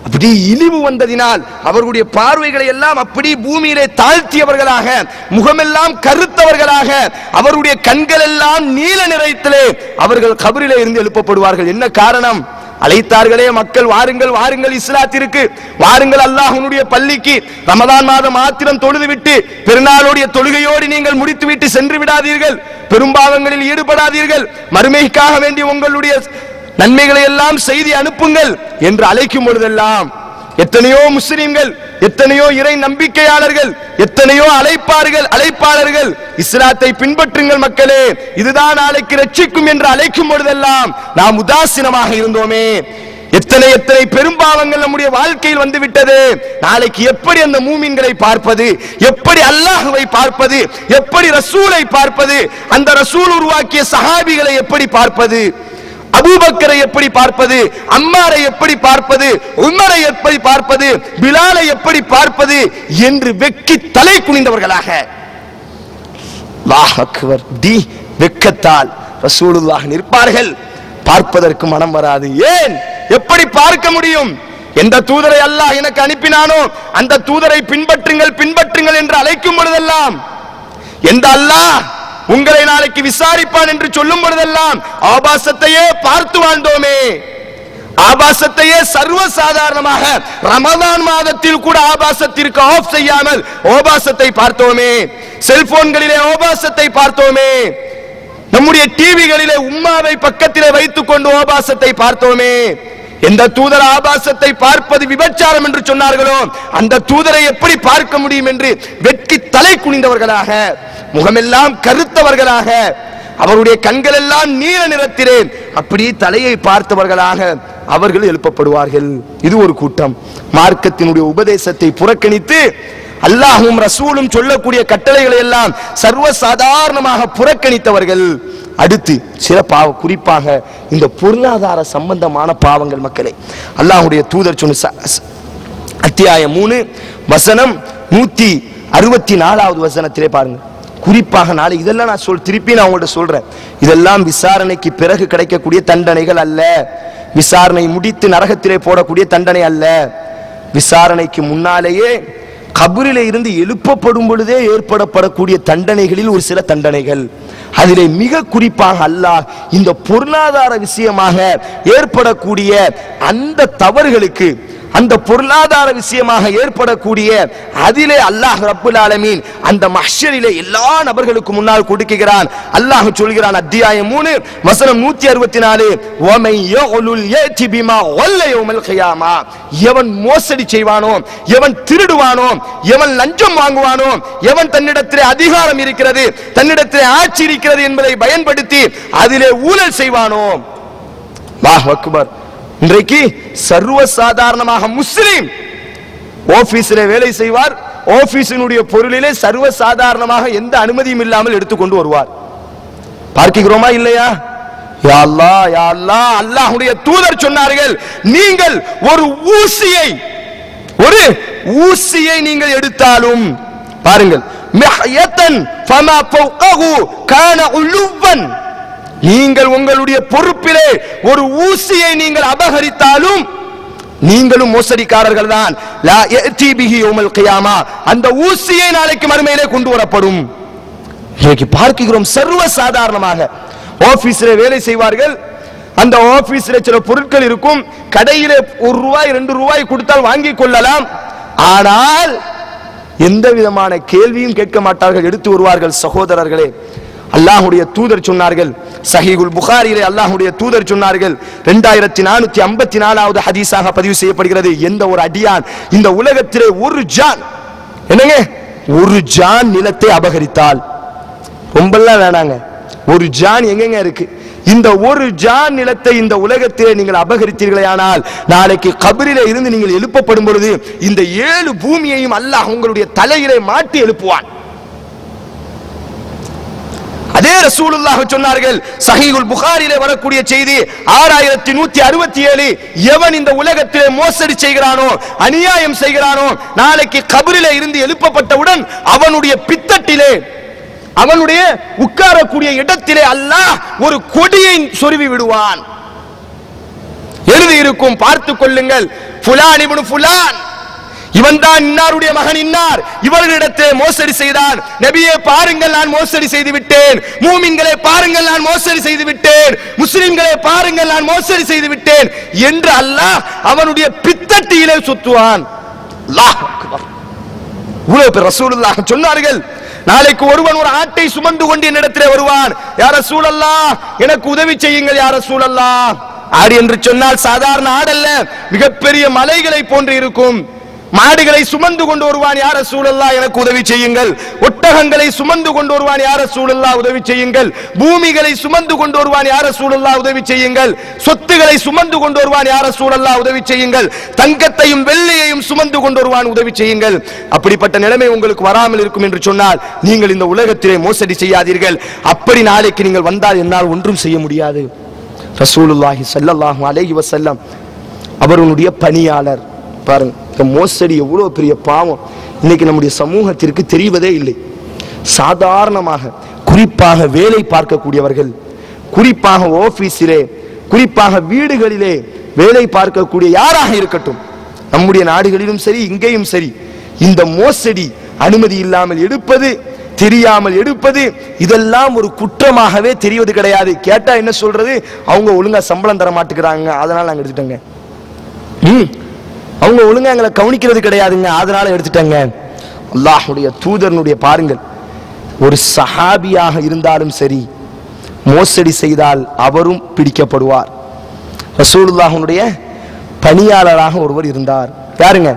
அப்படி இழிவு வந்ததினால் அவர்களுடைய பார்வைகளை எல்லாம் அப்படி பூமியிலே தாழ்த்தியவர்களாக, முகமெல்லாம் கருத்தவர்களாக, அவருடைய கண்கள் எல்லாம் நீல நிறத்திலே அவர்கள் கபரிலே இருந்து எழுப்பப்படுவார்கள். என்ன காரணம்? அழைத்தார்களே மக்கள், வாருங்கள் வாருங்கள் இஸ்லாத்திற்கு, வாருங்கள் அல்லாஹ்வுடைய பள்ளிக்கு, ரமதான் மாதம் மாத்திரம் தொழுது விட்டு பெருநாளுடைய தொழுகையோடு நீங்கள் முடித்து விட்டு சென்று விடாதீர்கள், பெரும்பாவங்களில் ஈடுபடாதீர்கள், மறுமைக்காக வேண்டி உங்களுடைய நன்மைகளை எல்லாம் செய்தி அனுப்புங்கள் என்று அழைக்கும் பொழுதெல்லாம் எத்தனையோ முஸ்லிம்கள், எத்தனையோ இறை நம்பிக்கையாளர்கள், எத்தனையோ அழைப்பாளர்கள் இஸ்லாத்தை பின்பற்றுங்கள் மக்களே, இதுதான் நாளைக்கு ரட்சிக்கும் என்று அழைக்கும் பொழுதெல்லாம் நாம் உதாசீனமாக இருந்தோமே. எத்தனை எத்தனை பெரும்பாவங்கள் நம்முடைய வாழ்க்கையில் வந்து விட்டது. நாளைக்கு எப்படி அந்த மூமின்களை பார்ப்பது, எப்படி அல்லாஹ்வை பார்ப்பது, எப்படி ரசூலை பார்ப்பது, அந்த ரசூல் உருவாக்கிய சஹாபிகளை எப்படி பார்ப்பது, அபூபக்கரை எப்படி பார்ப்பது, அம்மாரை எப்படி பார்ப்பது, உமரை எப்படி பார்ப்பது, பிலாலை எப்படி பார்ப்பது என்று வெக்கி தலை குனிந்தவர்களாக, அல்லாஹ் அக்பர், தி வெக்கத்தால் ரசூலுல்லாஹ் நிற்பார்கள். பார்ப்பதற்கு மனம் வராது. ஏன்? எப்படி பார்க்க முடியும்? எந்த தூதரை அல்லாஹ் எனக்கு அனுப்பினானோ அந்த தூதரை பின்பற்றுங்கள் பின்பற்றுங்கள் என்று அழைக்கும் பொழுதெல்லாம், எந்த அல்லாஹ் உங்களை நாளைக்கு விசாரிப்பான் என்று சொல்லும் பொழுதெல்லாம் ஆபாசத்தையே பார்த்து வாழ்ந்தோமே. ஆபாசத்தையே சர்வசாதாரணமாக ரமதான் மாதத்தில் கூட ஆபாசத்திற்கு ஆஃப் செய்யாமல் ஆபாசத்தை பார்த்தோமே. செல்போன்களிலே ஆபாசத்தை பார்த்தோமே. நம்முடைய டிவிகளிலே உம்மாவை பக்கத்திலே வைத்துக் கொண்டு ஆபாசத்தை பார்த்தோமே. எந்த தூதர் ஆபாசத்தை பார்ப்பது விபச்சாரம் என்று சொன்னார்களோ அந்த தூதரை எப்படி பார்க்க முடியும் என்று வெட்கி தலை குனிந்தவர்களாக, முகமெல்லாம் கருத்தவர்களாக, அவருடைய கண்கள் எல்லாம் நீல நிறத்திலே அப்படி தலையை பார்த்தவர்களாக அவர்கள் எழுப்பப்படுவார்கள். இது ஒரு கூட்டம். மார்க்கத்தினுடைய உபதேசத்தை புறக்கணித்து அல்லாஹ்வும் ரசூலும் சொல்லக்கூடிய கட்டளைகளை எல்லாம் சர்வசாதாரணமாக புறக்கணித்தவர்கள். அடுத்து சில குறிப்பாக இந்த பொருளாதார சம்பந்தமான பாவங்கள் மக்களே, அல்லாஹ்வுடைய தூதர் சொன்ன அத்தியாயம் 3 வசனம் 164வது வசனத்திலே பாருங்க. குறிப்பாக நாளை இதெல்லாம் நான் திருப்பி நான் உங்கள்ட்ட சொல்றேன், இதெல்லாம் விசாரணைக்கு பிறகு கிடைக்கக்கூடிய தண்டனைகள் அல்ல, விசாரணை முடித்து நரகத்திலே போடக்கூடிய தண்டனை அல்ல. விசாரணைக்கு முன்னாலேயே கபரிலே இருந்து எழுப்பப்படும் பொழுதே ஏற்படப்படக்கூடிய தண்டனைகளில் ஒரு சில தண்டனைகள். அதிலே மிக குறிப்பாக அல்லாஹ் இந்த பொருளாதார விஷயமாக ஏற்படக்கூடிய அந்த தவறுகளுக்கு, அந்த பொருளாதார விஷயமாக ஏற்படக்கூடிய அதிலே அல்லாஹ் ரப்புல் ஆலமீன் அந்த மஹ்ஷரிலே எல்லா நபர்களுக்கு முன்னால் கொடுக்கிறான். அல்லாஹ் சொல்கிறான் அத்தியாயம் 3 வசனம் 164, வமை யகுலுல் யதி பிமா வல்ல யௌமல் கியாமா, எவன் மோசடி செய்வானோ, எவன் திருடுவானோ, எவன் லஞ்சம் வாங்குவானோ, எவன் தன்னிடத்திலே அதிகாரம் இருக்கிறது, தன்னிடத்திலே ஆட்சி இருக்கிறது என்பதை பயன்படுத்தி அதிலே ஊழல் செய்வானோ. அல்லாஹ் அக்பர். இன்றைக்கு சர்வசாதாரணமாக முஸ்லிம் ஆபீஸிலே வேலை செய்வார், ஆபீஸினுடைய பொருளிலே சர்வசாதாரணமாக எந்த அனுமதியும் இல்லாமல் எடுத்துக்கொண்டு வருவார். பார்க்கிறோமா இல்லையா? யா அல்லாஹ் யா அல்லாஹ், அல்லாஹ்வுடைய தூதர் சொன்னார்கள், நீங்கள் ஒரு ஊசியை நீங்கள் எடுத்தாலும் பாருங்கள், மிஹயத்தன் ஃபமா ஃபௌகஹு கான உலுவன், நீங்கள் உங்களுடைய பொறுப்பிலே ஒரு ஊசியை நீங்கள் அபகரித்தாலும் நீங்களும் மோசடிக்காரர்கள் தான். லா யதி பிஹி யௌமல் கியாமா, அந்த ஊசியை நாளைக்கு மறுமையிலே கொண்டு வரப்படும். இன்னைக்கு பார்க்கிறோம் சர்வ சாதாரணமாக ஆபீஸிலே வேலை செய்வார்கள், அந்த ஆபீஸ்ல சில பொருட்கள் இருக்கும், கடையில 1 ரூபாய் 2 ரூபாய் கொடுத்தால் வாங்கி கொள்ளலாம். ஆனால் எந்த விதமான கேள்வியும் கேட்க மாட்டார்கள், எடுத்து வருவார்கள். சகோதரர்களே, அல்லாஹ்வுடைய தூதர் சொன்னார்கள், சஹீஹுல் புகாரியிலே அல்லாஹ்வுடைய தூதர் சொன்னார்கள், 2454வது ஹதீஸாக பதிவு செய்யப்படுகிறது, எந்த ஒரு அடியான் இந்த உலகத்திலே ஒரு ஜான், என்னங்க, ஒரு ஜான் நிலத்தை அபகரித்தால், ரொம்பலாம் வேணாங்க, ஒரு ஜான் எங்கெங்க இருக்கு, இந்த ஒரு ஜான் நிலத்தை இந்த உலகத்திலே நீங்கள் அபகரித்தீர்களேயானால் நாளைக்கு கபரிலே இருந்து நீங்கள் எழுப்பப்படும் பொழுது இந்த 7 பூமியையும் அல்லாஹ் உங்களுடைய தலையிலே மாட்டி எழுப்புவான். அதே ரசூலுல்லாஹ் சொன்னார்கள், சஹீஹுல் புகாரியிலே வரக்கூடிய செய்தி 6167, எவன் இந்த உலகத்திலே மோசடி செய்கிறானோ, அநியாயம் செய்கிறானோ, நாளைக்கு கபரிலே இருந்து எழுப்பப்பட்டவுடன் அவனுடைய பித்தட்டிலே, அவனுடைய உட்காரக்கூடிய இடத்திலே அல்லாஹ் ஒரு கொடியை சொருவி விடுவான். எழுதி இருக்கும், பார்த்துக் கொள்ளுங்கள், ஃபுலான் இப்னு ஃபுலான், இவன் தான் இன்னாருடைய மகன் இன்னார், இவர்களிடத்தை மோசடி செய்தான், நபியே பாருங்கள் நான் மோசடி செய்து விட்டேன், மூமின்களே பாருங்கள் நான் மோசடி செய்து விட்டேன், முஸ்லிம்களே பாருங்கள் நான் மோசடி செய்து விட்டேன் என்று அல்லாஹ் அவனுடைய பித்தட்டியிலே சுத்துவான். அல்லாஹ் அக்பர். இவ்வளவு பேர் ரசூலுல்லாஹ் சொன்னார்கள், நாளைக்கு ஒருவன் ஒரு ஆட்டை சுமந்து கொண்டு என்னிடத்திலே வருவான், யா ரசூலல்லாஹ் எனக்கு உதவி செய்யுங்கள் யா ரசூலல்லாஹ். ஆடு என்று சொன்னால் சாதாரண ஆடல்ல, மிகப்பெரிய மலைகளை போன்று இருக்கும். மாடுகளை சுமந்து கொண்டு வருவான், யா ரசூலல்லாஹ் எனக்கு உதவி செய்யுங்கள். ஒட்டகங்களை சுமந்து கொண்டு வருவான், யா ரசூலல்லாஹ் உதவி செய்யுங்கள். பூமிகளை சுமந்து கொண்டு வருவான், யா ரசூலல்லாஹ் உதவி செய்யுங்கள். சொத்துக்களை சுமந்து கொண்டு வருவான், யா ரசூலல்லாஹ் உதவி செய்யுங்கள். தங்கத்தையும் வெள்ளியையும் சுமந்து கொண்டு வருவான், உதவி செய்யுங்கள். அப்படிப்பட்ட நிலைமை உங்களுக்கு வராமல் இருக்கும் என்று சொன்னால் நீங்கள் இந்த உலகத்திலே மோசடி செய்யாதீர்கள். அப்படி நாளைக்கு நீங்கள் வந்தால் என்னால் ஒன்றும் செய்ய முடியாது. ரசூலுல்லாஹி ஸல்லல்லாஹு அலைஹி வஸல்லம் அவருடைய பணியாளர், பாருங்க, இந்த மோசடி எவ்வளவு பெரிய பாவம் இன்னைக்கு நம்முடைய சமூகத்திற்கு தெரிவதே இல்லை. சாதாரணமாக, குறிப்பாக வேலை பார்க்கக்கூடியவர்கள், குறிப்பாக ஆபீஸிலே, குறிப்பாக வீடுகளிலே வேலை பார்க்கக்கூடிய யாராக இருக்கட்டும், நம்முடைய நாடுகளிலும் சரி இங்கேயும் சரி, இந்த மோசடி அனுமதி இல்லாமல் எடுப்பது, தெரியாமல் எடுப்பது, இதெல்லாம் ஒரு குற்றமாகவே தெரிவது கிடையாது. கேட்டா என்ன சொல்றது, அவங்க ஒழுங்கா சம்பளம் தர மாட்டேங்கிறாங்க அதனால நாங்க எடுத்துட்டோங்க, அவங்க ஒழுங்கா எங்களை கவனிக்கிறது கிடையாதுங்க அதனால எடுத்துட்டாங்க. அல்லாஹ்வுடைய தூதர்னுடைய பாருங்கள், ஒரு சஹாபியாக இருந்தாலும் சரி மோசடி செய்தால் அவரும் பிடிக்கப்படுவார். ரசூலுல்லாஹ்வுடைய பணியாளராக ஒருவர் இருந்தார். யாருங்க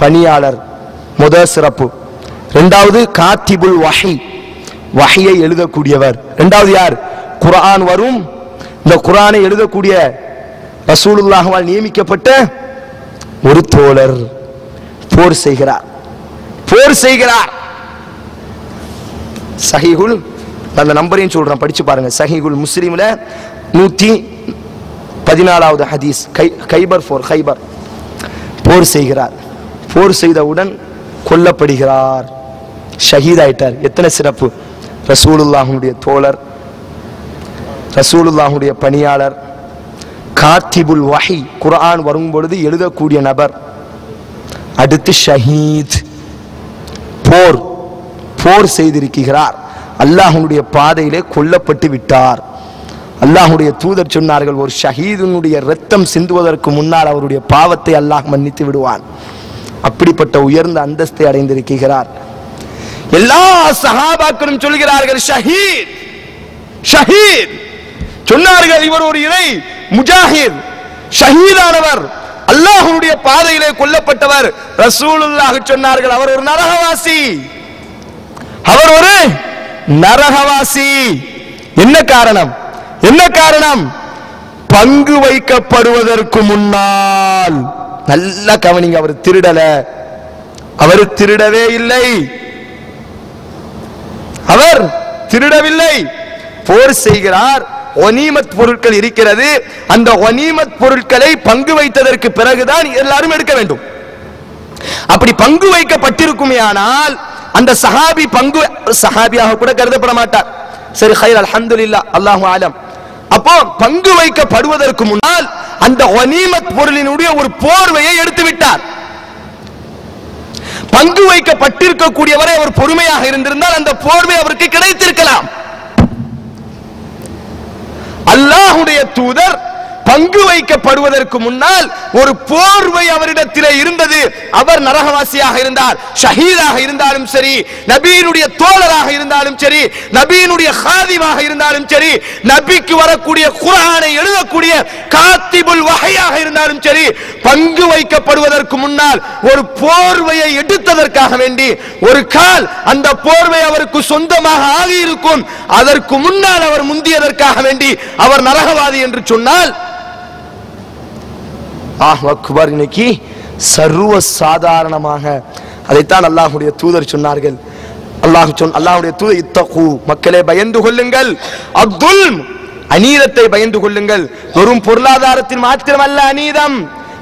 பணியாளர்? முதல் சிறப்பு. இரண்டாவது காத்திபுல் வஹி, வஹியை எழுதக்கூடியவர். இரண்டாவது யார்? குர்ஆன் வரும், இந்த குர்ஆனை எழுதக்கூடிய ரசூலுல்லாஹ்வால் நியமிக்கப்பட்ட ஒரு தோழர் போர் செய்கிறார். போர் செய்கிறார். சஹீஹுல், அந்த நம்பரையும் சொல்றேன், படிச்சு பாருங்க. சஹீஹுல் முஸ்லிம்ல 114வது ஹதீஸ். கைபர் போர், கைபர் போர் செய்கிறார். போர் செய்தவுடன் கொல்லப்படுகிறார், ஷஹீத் ஆயிட்டார். எத்தனை சிறப்பு! ரசூலுல்லாஹுடைய தோழர், ரசூலுல்லாஹுடைய பணியாளர், காத்திபுல் வஹி, குர்ஆன் வரும் பொழுது எழுதக்கூடிய நபர். அடுத்து ஷஹீத், போர் போர் செய்திருக்கிறார், அல்லாஹ்வுடைய பாதையிலே கொல்லப்பட்டு விட்டார். அல்லாஹ்வுடைய தூதர் சொன்னார்கள், ஒரு ஷஹீதுனுடைய இரத்தம் சிந்துவதற்கு முன்னால் அவருடைய பாவத்தை அல்லாஹ் மன்னித்து விடுவான். அப்படிப்பட்ட உயர்ந்த அந்தஸ்தை அடைந்திருக்கிறார். எல்லா சஹாபாக்களும் சொல்கிறார்கள் ஷஹீத் ஷஹீத். சொன்னார்கள் இவர் ஒரு இறை முஜாஹித், ஷஹீதானவர், அல்லாஹ்வுடைய பாதையிலே கொல்லப்பட்டவர். ரசூலுல்லாஹ் சொன்னார்கள் அவர் ஒரு நரகவாசி, அவர் ஒரு நரகவாசி. என்ன காரணம்? என்ன காரணம்? பங்கு வைக்கப்படுவதற்கு முன்னால், நல்ல கவனிங்க, அவர் திருடல, அவர் திருடவே இல்லை, அவர் திருடவில்லை. போர் செய்கிறார், ஒனீமத் பொருட்கள் இருக்கிறது, அந்த ஒனீமத் பொருட்களை பங்கு வைத்ததற்கு பிறகுதான் எல்லாரும் எடுக்க வேண்டும். அப்படி பங்கு வைக்கப்பட்டிருக்குமே ஆனால் அந்த சஹாபி பங்கு சஹாபியாக கூட கருதப்பட மாட்டார். சரி, ஹைர், அல்ஹம்துலில்லாஹ், அல்லாஹு ஆலம். அப்போ பங்கு வைக்கப்படுவதற்கு முன்னால் அந்த ஒனீமத் பொருளினுடைய ஒரு போர்வையை எடுத்து விட்டார். பங்கு வைக்கப்பட்டிருக்கக்கூடியவரை அவர் பொறுமையாக இருந்திருந்தால் அந்த போர்வை அவருக்கு கிடைத்திருக்கலாம். அல்லாஹ்வுடைய தூதர் பங்கு வைக்கப்படுவதற்கு முன்னால் ஒரு போர்வை அவரிடத்திலே இருந்தது. அவர் நரகவாசியாக இருந்தார், ஷஹீதாக இருந்தாலும் சரி, நபியினுடைய தோழராக இருந்தாலும் சரி, நபியினுடைய ஹாதிமாக இருந்தாலும் சரி, நபிக்கு வரக்கூடிய குர்ஆனை எழுதக்கூடிய காத்திபுல் வஹையாக இருந்தாலும் சரி, பங்கு வைக்கப்படுவதற்கு முன்னால் ஒரு போர்வையை எடுத்ததற்காக வேண்டி ஒரு கால் அந்த போர்வை அவருக்கு சொந்தமாக ஆகியிருக்கும். அதற்கு முன்னால் அவர் முந்தியதற்காக வேண்டி அவர் நரகவாதி என்று சொன்னால் அக்பர். இன்னைக்கு சர்வ சாதாரணமாக அதைத்தான் அல்லாஹ்வுடைய தூதர் சொன்னார்கள். அல்லாஹ்வுடைய தூதர் இத்தகு, மக்களே பயந்து கொள்ளுங்கள், அப்துல் அநீதத்தை பயந்து கொள்ளுங்கள். வெறும் பொருளாதாரத்தில் மாத்திரமல்ல அநீதம்,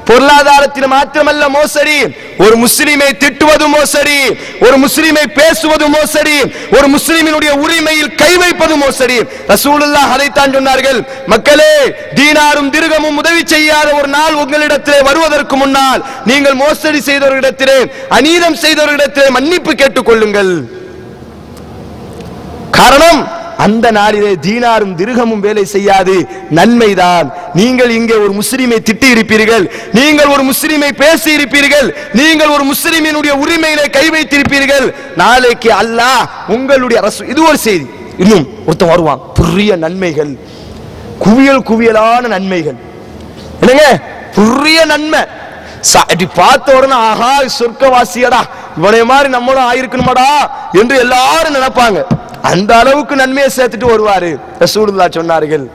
பொருளாதாரத்தில் மாத்திரமல்ல மோசடி, ஒரு முஸ்லிமை திட்டுவது மோசடி, ஒரு முஸ்லிமை பேசுவது மோசடி, ஒரு முஸ்லிமினுடைய உரிமையில் கை வைப்பது மோசடி. ரசூலுல்லாஹ் அதைத்தான் சொன்னார்கள், மக்களே தீனாரும் திர்ஹமும் உதவி செய்யாத ஒரு நாள் உங்களிடத்திலே வருவதற்கு முன்னால் நீங்கள் மோசடி செய்தவர்களிடத்திலே, அநீதம் செய்தவர்களிடத்திலே மன்னிப்பு கேட்டுக் கொள்ளுங்கள். காரணம், அந்த நாளிலே தீனாரும் திர்ஹமும் வேலை செய்யாது, நன்மைதான். நீங்கள் இங்கே ஒரு முஸ்லிமை திட்டி இருப்பீர்கள், நீங்கள் ஒரு முஸ்லிமை பேசி இருப்பீர்கள், நீங்கள் ஒரு முஸ்லிமினுடைய உரிமையிலே கை வைத்திருப்பீர்கள். நாளைக்கு அல்லாஹ் உங்களுடைய அரசு, இது ஒரு செய்தி. இன்னும் ஒருத்தன் வருவான், பெரிய நன்மைகள், குவியல் குவியலான நன்மைகள், என்னங்க பெரிய நன்மை. பார்த்த உடனே ஆஹா சொர்க்கவாசியடா, இவனை மாதிரி நம்மளும் ஆயிருக்கணுமாடா என்று எல்லாரும் நினைப்பாங்க. அந்த அளவுக்கு நன்மையை சேர்த்துட்டு வருவாரு. ரசூலுல்லாஹ் சொன்னார்கள்,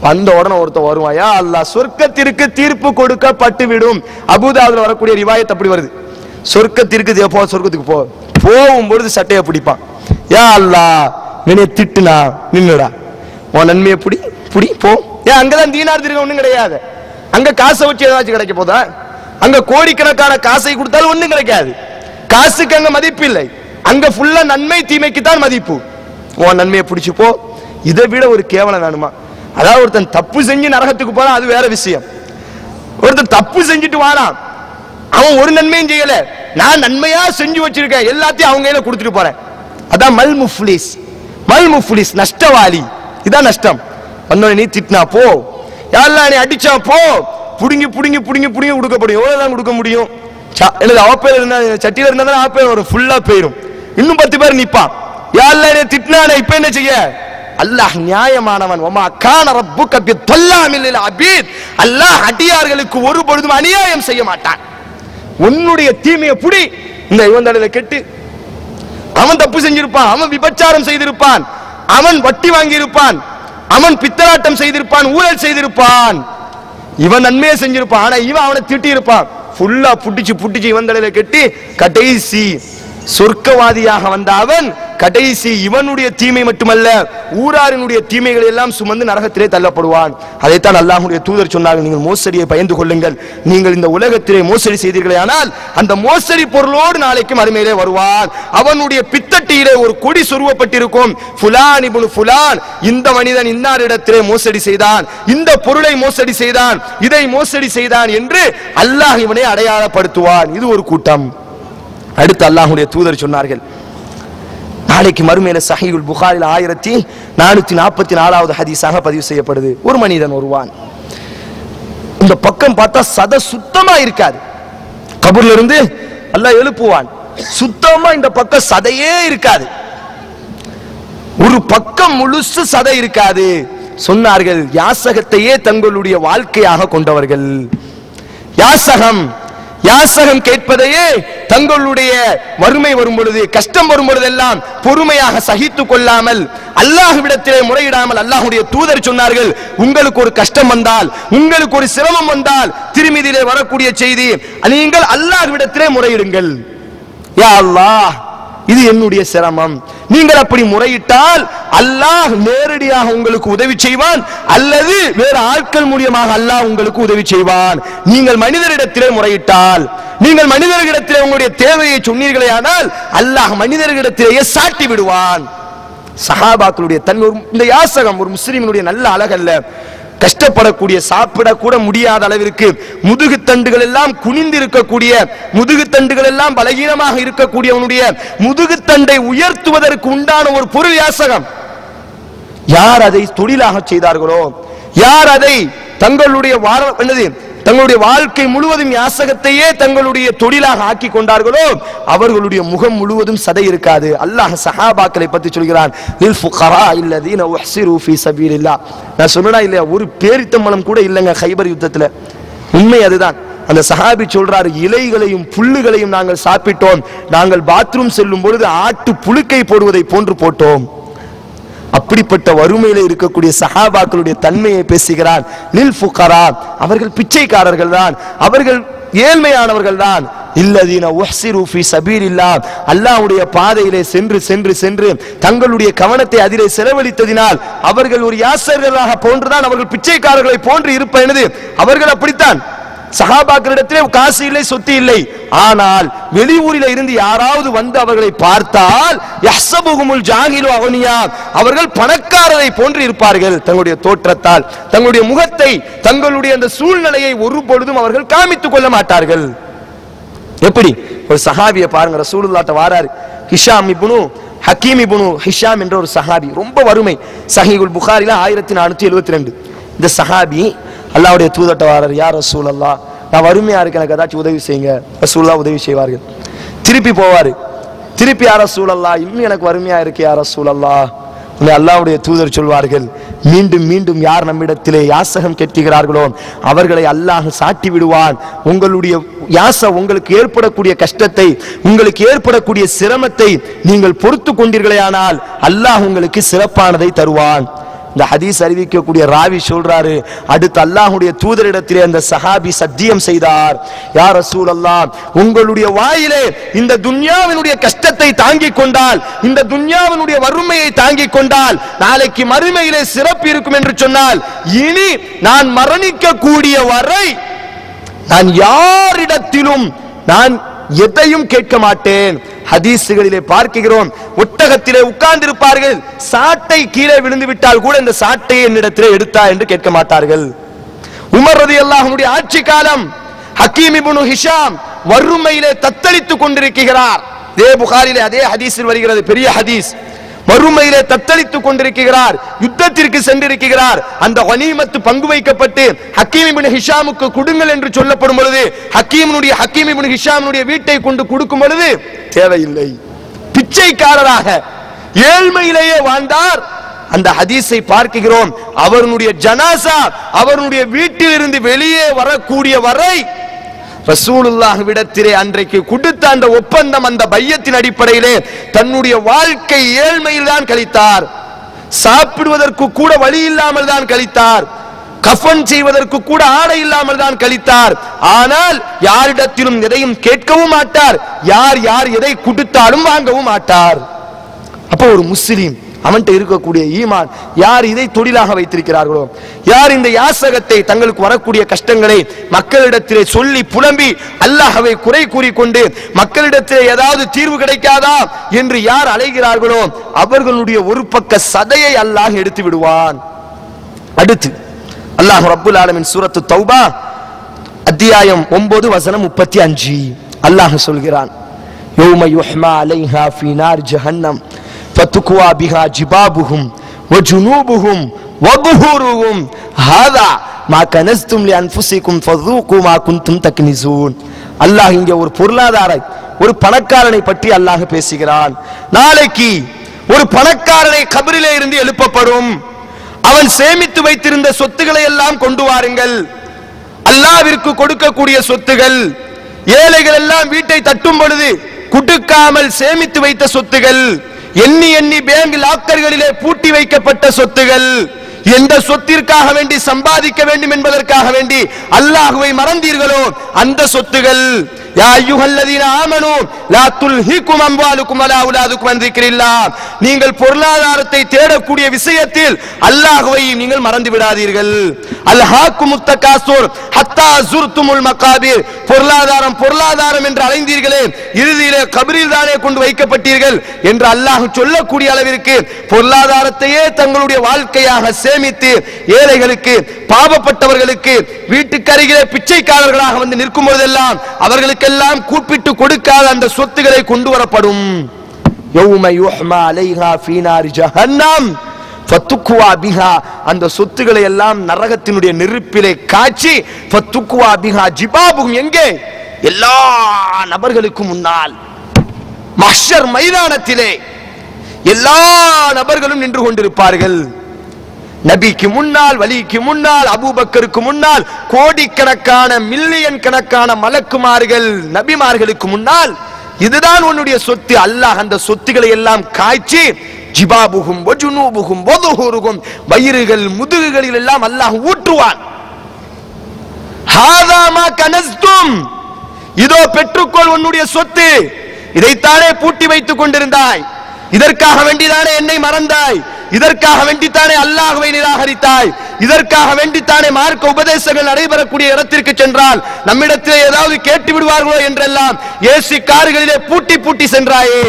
வந்த உடனே ஒருத்தன் வருவான், யா அல்லாஹ் சொர்க்கத்திற்கு தீர்ப்பு கொடுக்கப்பட்டு விடும். அபூதாவுல வரக்கூடிய ரிவாயத் அப்படி வருது, சொர்க்கத்திற்கு போ, சொர்க்கத்துக்கு போ. போகும் பொழுது சட்டையை பிடிப்பான், யா அல்லாஹ் என்னைய திட்டுனா நின்னுடா, உன் நன்மையை பிடி பிடி போ. ஏன் அங்கதான் தீனார் திர்ஹம் ஒண்ணும் கிடையாது, அங்க காசை வச்சு ஏதாச்சும் கிடைக்க போதா? அங்க கோடிக்கணக்கான காசை கொடுத்தாலும் ஒண்ணும் கிடைக்காது. காசுக்கு அங்க மதிப்பு இல்லை, அங்க ஃபுல்லா நன்மை தீமைக்கு தான் மதிப்பு. உன் நன்மையை பிடிச்சு போ. இதை விட ஒரு கேவலம் வேணுமா? அதாவது ஒருத்தன் தப்பு செஞ்சு நரகத்துக்கு போறான், அது வேற விஷயம். ஒருத்தன் தப்பு செஞ்சுட்டு வாரான், அவன் ஒரு நன்மையும் செய்யல, நான் நன்மையா செஞ்சு வச்சிருக்கேன், எல்லாத்தையும் அவங்க கையில கொடுத்துட்டு போறேன். அதான் மல் முஃப்லிஸ், மல் முஃப்லிஸ், நஷ்டவாளி. இதான் நஷ்டம். வந்தோடனே நீ திட்டினா போ, யாரெல்லாம் நீ அடிச்சா போ, புடுங்கி புடுங்கி புடுங்கி புடுங்கி கொடுக்கப்படும். எவ்வளவுதான் கொடுக்க முடியும்? எனக்கு அவப்பேர் இருந்தா, சட்டியில இருந்தா அவப்பேர் வரும், ஃபுல்லா போயிடும். இன்னும் 10 பேர் நிப்பான், யாரெல்லாம் திட்டினானே இப்ப என்ன செய்ய? அல்லாஹ் நியாயமானவன். வமா கான ரப்புக பித்தல்லாமில் லில் அபீத், அல்லாஹ் அடியார்களுக்கு ஒரு பொழுதும் அநியாயம் செய்ய மாட்டான். உன்னுடைய தீமையை புடி. இந்த இவன் தலையில கெட்டு, அவன் தப்பு செஞ்சிருப்பான், அவன் விபச்சாரம் செய்திருப்பான், அவன் வட்டி வாங்கி இருப்பான், அவன் பித்தலாட்டம் செய்திருப்பான், ஊழல் செய்திருப்பான், இவன் நன்மையை செஞ்சிருப்பான், ஆனா இவன் அவனை திட்டி இருப்பான். ஃபுல்லா புட்டிச்சு புட்டிச்சு இவன் தலையில கெட்டி கடைசி சொர்க்கவாதியாக வந்த அவன் கடைசி இவனுடைய தீமை மட்டுமல்ல ஊராரினுடைய தீமைகள் எல்லாம் சுமந்து நரகத்திலே தள்ளப்படுவான். அதைத்தான் அல்லாஹ்வுடைய தூதர் சொன்னார்கள், நீங்கள் மோசடியை பயந்து கொள்ளுங்கள். நீங்கள் இந்த உலகத்திலே மோசடி செய்தீர்களே ஆனால் அந்த மோசடி பொருளோடு நாளைக்கு மறுமையிலே வருவான். அவனுடைய பித்தட்டியிலே ஒரு கொடி சொருவப்பட்டிருக்கும், ஃபுலான் இப்னு ஃபுலான், இந்த மனிதன் இன்னாரிடத்திலே மோசடி செய்தான், இந்த பொருளை மோசடி செய்தான், இதை மோசடி செய்தான் என்று அல்லாஹ் இவனை அடையாளப்படுத்துவான். இது ஒரு கூட்டம். அடுத்து அல்லாஹ்வுடைய தூதர் சொன்னார்கள், நாளைக்கு மறுமையில சஹீஹுல் புகாரில் 1444வது ஹதீஸாக பதிவு செய்யப்படுது. ஒரு மனிதன் வருவான், இந்த பக்கம் பார்த்தா சத சுத்தமா இருக்காது, கபர்ல இருந்து அல்லாஹ் எழுப்புவான், சுத்தமா இந்த பக்கம் சதையே இருக்காது, ஒரு பக்கம் முழுசு சதை இருக்காது. சொன்னார்கள், யாசகத்தையே தங்களுடைய வாழ்க்கையாக கொண்டவர்கள். யாசகம் யாசகம் கேட்பதையே தங்களுடைய வறுமை வரும் பொழுது, கஷ்டம் வரும் பொழுதெல்லாம் பொறுமையாக சகித்துக் கொள்ளாமல் அல்லாஹ்விடத்திலே முறையிடாமல், அல்லாஹ்வுடைய தூதர் சொன்னார்கள், உங்களுக்கு ஒரு கஷ்டம் வந்தால், உங்களுக்கு ஒரு சிரமம் வந்தால், திருமிதியிலே வரக்கூடிய செய்தி, நீங்கள் அல்லாஹ்விடத்திலே முறையிடுங்கள். யா அல்லாஹ், இது என்னுடைய சிரமம். நீங்கள் அப்படி முறையிட்டால் அல்லாஹ் நேரடியாக உங்களுக்கு உதவி செய்வான், அல்லது வேறு ஆட்கள் மூலமாக அல்லாஹ் உங்களுக்கு உதவி செய்வான். நீங்கள் மனிதரிடத்திலே முறையிட்டால், நீங்கள் மனிதர்களிடத்திலே உங்களுடைய தேவையை சொன்னீர்களே ஆனால் அல்லாஹ் மனிதர்களிடத்திலேயே சாட்டி விடுவான். சஹாபாக்களுடைய இந்த யாசகம் ஒரு முஸ்லிமினுடைய நல்ல அழகல்ல. கஷ்டப்படக்கூடிய, சாப்பிட கூட முடியாத அளவிற்கு முதுகு தண்டுகள் எல்லாம் குனிந்து இருக்கக்கூடிய, முதுகு தண்டுகள் எல்லாம் பலகீனமாக இருக்கக்கூடியவனுடைய முதுகு தண்டை உயர்த்துவதற்கு உண்டான ஒரு பொருள் யாசகம். யார் அதை தொழிலாக செய்தார்களோ, யார் அதை தங்களுடைய தங்களுடைய வாழ்க்கை முழுவதும் யாசகத்தையே தங்களுடைய தொழிலாக ஆக்கி கொண்டார்களோ அவர்களுடைய முகம் முழுவதும் சதை இருக்காது. அல்லாஹ் சஹாபாக்களை பற்றி சொல்கிறான், லில் ஃபுகரா அல்லதீன உஹ்சிரு ஃபீ சபீலில்லாஹ். நான் சொன்னனா இல்லையா, ஒரு பேரித்தம்பளம் கூட இல்லைங்க கைபர் யுத்தத்துல. உண்மை அதுதான். அந்த சஹாபி சொல்றாரு, இலைகளையும் புல்லுகளையும் நாங்கள் சாப்பிட்டோம், நாங்கள் பாத்ரூம் செல்லும் பொழுது ஆட்டு புழுக்கை போடுவதை போன்று போட்டோம். அப்படிப்பட்ட வறுமையில இருக்கக்கூடிய சஹாபாக்களுடைய தன்மையை பேசுகிறான். லில் ஃபுகரா, அவர்கள் பிச்சைக்காரர்கள் தான், அவர்கள் ஏழ்மையானவர்கள் தான். இல்லதீன உஹ்சிரு ஃபீ சபீலில்லாஹ், அல்லாஹ்வுடைய பாதையிலே சென்று சென்று சென்று தங்களுடைய கவனத்தை அதிலே செலவழித்ததினால் அவர்கள் ஒரு யாசகர்களாக போன்றுதான், அவர்கள் பிச்சைக்காரர்களை போன்று இருப்பது. அவர்கள் அப்படித்தான். சஹாபாக்களிடத்திலே காசு இல்லை, சொத்து இல்லை. ஆனால் வெளியூரில் இருந்து யாராவது வந்து அவர்களை பார்த்தால் யஹ்சபுஹுமுல் ஜாஹிலு அக்னியா, அவர்கள் பணக்காரரை போன்று இருப்பார்கள். தங்களுடைய தோற்றத்தால், தங்களுடைய முகத்தை, தங்களுடைய அந்த சூழ்நிலையை ஒரு பொழுதும் அவர்கள் காமித்துக் கொள்ள மாட்டார்கள். எப்படி? ஒரு சஹாபியை பாருங்க, ரசூலுல்லாஹ்ட்ட வாராரு. ஹிஷாம் இப்னு ஹக்கீம் இப்னு ஹிஷாம் என்ற ஒரு சஹாபி, ரொம்ப வறுமை. சஹீஹுல் புகாரில 1472. இந்த சஹாபி அல்லாஹ்வுடைய தூதர்ட்ட வாரார், யா ரசூலல்லாஹ், நான் வறுமையா இருக்கேன், எனக்கு ஏதாச்சும் உதவி செய்யுங்க. ரசூலுல்லாஹ் உதவி செய்வார்கள். திருப்பி போவாரு, திருப்பி யா ரசூலல்லாஹ், இன்னும் எனக்கு வறுமையா இருக்கு யா ரசூலல்லாஹ். அல்லாஹ்வுடைய தூதர் சொல்வார்கள், மீண்டும் மீண்டும் யார் நம்மிடத்திலே யாசகம் கேட்கிறார்களோ அவர்களை அல்லாஹ் சாட்டி விடுவான். உங்களுடைய உங்களுக்கு ஏற்படக்கூடிய கஷ்டத்தை, உங்களுக்கு ஏற்படக்கூடிய சிரமத்தை நீங்கள் பொறுத்து கொண்டீர்களேயானால் அல்லாஹ் உங்களுக்கு சிறப்பானதை தருவான். இந்த ஹதீஸ் அறிவிக்கக்கூடிய ராவி சொல்றாரு, அடுத்து அல்லாஹ்வுடைய தூதரிடத்திலே அந்த சஹாபி சத்தியம் செய்தார், யா ரசூலல்லாஹ், உங்களுடைய வாயிலே இந்த துன்யாவினுடைய கஷ்டத்தை தாங்கிக் கொண்டால், இந்த துன்யாவினுடைய வறுமையை தாங்கிக் கொண்டால் நாளைக்கு மறுமையிலே சிறப்பு இருக்கும் என்று சொன்னால், இனி நான் மரணிக்க கூடிய வரை நான் யாரிடத்திலும் நான் எதையும் கேட்க மாட்டேன். ஹதீசுகளிலே பார்க்கிறோம், ஒட்டகத்திலே உட்கார்ந்து இருப்பார்கள், சாட்டை கீழே விழுந்து விட்டால் கூட இந்த சாட்டையை என்னிடத்திலே எடுத்தா என்று கேட்க மாட்டார்கள். உமர் ரலியல்லாஹு அன்ஹு ஆட்சி காலம், ஹக்கீம் இப்னு ஹிஷாம் வறுமையிலே தத்தளித்துக் கொண்டிருக்கிறார். இதே புகாரிலே அதே ஹதீஸில் வருகிறது, பெரிய ஹதீஸ். வறுமையிலே தத்தளித்துக் கொண்டிருக்கிறார், யுத்தத்திற்கு சென்றிருக்கிறார். அந்த கனிமத்து பங்கு வைக்கப்பட்டு ஹக்கீம் இப்னு ஹிஷாமுக்கு கொடுங்கள் என்று சொல்லப்படும் பொழுது ஹக்கீம் இப்னு ஹிஷாமுடைய வீட்டை கொண்டு கொடுக்கும் பொழுது தேவையில்லை, பிச்சைக்காரராக ஏழ்மையிலேயே வாழ்ந்தார். அந்த ஹதீஸை பார்க்கிறோம். அவருடைய ஜனாசா அவருடைய வீட்டில் இருந்து வெளியே வரக்கூடிய வரை ரசூலுல்லாஹ்விடத்திலே அன்றைக்கு கொடுத்த அந்த ஒப்பந்தம், அந்த பையத்தின் அடிப்படையிலே தன்னுடைய வாழ்க்கை ஏழ்மையில் தான் கழித்தார். சாப்பிடுவதற்கு கூட வழி இல்லாமல் தான் கழித்தார். கஃபன் செய்வதற்கு கூட ஆடை இல்லாமல் தான் கழித்தார். ஆனால் யாரிடத்திலும் எதையும் கேட்கவும் மாட்டார், யார் யார் எதை கொடுத்தாலும் வாங்கவும் மாட்டார். அப்போ ஒரு முஸ்லிம், அவன்கிட்ட இருக்கக்கூடிய ஈமான், யார் இதை தொழிலாக வைத்திருக்கிறார்களோ, யார் இந்த யாசகத்தை தங்களுக்கு வரக்கூடிய கஷ்டங்களை மக்களிடத்திலே சொல்லி புலம்பி அல்லாஹ்வை குறை கூறிக்கொண்டு மக்களிடத்திலே ஏதாவது தீர்வு கிடைக்காதா என்று யார் அலைகிறார்களோ அவர்களுடைய ஒரு பக்க சதையை அல்லாஹ் எடுத்து விடுவான். அடுத்து அல்லாஹ் ரப்புல் ஆலமீன் சூரத்து தௌபா அத்தியாயம் 9 வசனம் 35 அல்லாஹ் சொல்கிறான், யௌம யுஹ்மா அலைஹா ஃபீ நார் ஜஹன்னம் ஃபதுக்வா பிஹா ஜிபாபுஹும் வஜுனூபுஹும் வதுஹூருஹும் ஹாதா மா கனஸ்தும் லிஅன்ஃபுஸிகும் ஃபذூகு மா குன்தும் தக்னிசூன். அல்லாஹ் இங்கே ஒரு ஒரு பணக்காரனை பற்றி அல்லாஹ் பேசுகிறான். நாளைக்கு ஒரு பணக்காரனை கபரிலே இருந்து எழுப்பப்படும். அவன் சேமித்து வைத்திருந்த சொத்துக்களை எல்லாம் கொண்டு வாருங்கள். அல்லாஹ்விற்கு கொடுக்கக்கூடிய சொத்துகள், ஏழைகள் எல்லாம் வீட்டை தட்டும் பொழுது குடுக்காமல் சேமித்து வைத்த சொத்துகள், எண்ணி எண்ணி பேங்க் லாக்கர்களிலே பூட்டி வைக்கப்பட்ட சொத்துகள், எந்த சொத்திற்காக வேண்டி சம்பாதிக்க வேண்டும் என்பதற்காக வேண்டி அல்லாஹ்வை மறந்தீர்களோ அந்த சொத்துகள். யா அய்யுஹல்லதீன ஆமனூ லா துல்ஹிகும் அம்வாலுக்கும் வலா அவுலாதுக்கும் அன் திக்ரில்லாஹ். நீங்கள் பொருளாதாரத்தை தேடக்கூடிய விஷயத்தில் அல்லாஹ்வை நீங்கள் மறந்து விடாதீர்கள். அல்ஹாக்குமுத் தகாசுர் ஹத்தா ஸுர்துமுல் மகாபிர். பொருளாதாரம் என்று அலைந்தீர்களே, இறுதியிலே கபரில் தானே கொண்டு வைக்கப்பட்டீர்கள் என்று அல்லாஹ் சொல்லக்கூடிய அளவிற்கு பொருளாதாரத்தையே தங்களுடைய வாழ்க்கையாக சேமித்து ஏழைகளுக்கு, பாவப்பட்டவர்களுக்கு, வீட்டுக்கு அருகிலே பிச்சைக்காரர்களாக வந்து நிற்கும் போதெல்லாம் அவர்களுக்கெல்லாம் கூப்பிட்டு கொடுக்காத அந்த சொத்துக்களை கொண்டு வரப்படும். யௌம யுஹ்மா அலைஹா ஃபீ நாரி ஜஹன்னம் ஃபத்துக்வா பிஹா, அந்த சொத்துக்களை எல்லாம் நரகத்தினுடைய நெருப்பிலே காய்ச்சி ஃபத்துக்வா பிஹா ஜிபாபுகும், எங்கே? எல்லா நபர்களுக்கும் முன்னால் மஹ்ஷர் மைதானத்திலே எல்லா நபர்களும் நின்று கொண்டிருப்பார்கள். நபிக்கு முன்னால், வலிக்கு முன்னால், அபூபக்கருக்கு முன்னால், கோடிக்கணக்கான மில்லியன் கணக்கான மலக்குமார்கள் நபிமார்களுக்கு முன்னால். இதுதான் உன்னுடைய சொத்து. அல்லாஹ் அந்த சொத்துக்களை எல்லாம் காய்ச்சி ஜிபாபுகும் வஜுனூபுகும் வதுஹுருகும், வயிறுகள் முதுகுகளில் எல்லாம் அல்லாஹ் ஊற்றுவான். ஹாதா மா கனஸ்தும், இதோ பெற்றுக்கொள் உன்னுடைய சொத்து. இதைத்தானே பூட்டி வைத்துக் கொண்டிருந்தாய், இதற்காக வேண்டிதானே என்னை மறந்தாய், இதற்காக வேண்டித்தானே அல்லாஹ்வை நிராகரித்தாய், இதற்காக வேண்டித்தானே மார்க்க உபதேசங்கள் நடைபெறக்கூடிய இடத்திற்கு சென்றால் நம்மிடத்திலே ஏதாவது கேட்டு விடுவார்களோ என்றெல்லாம் ஏசி கார்களிலே பூட்டி பூட்டி சென்றாயே,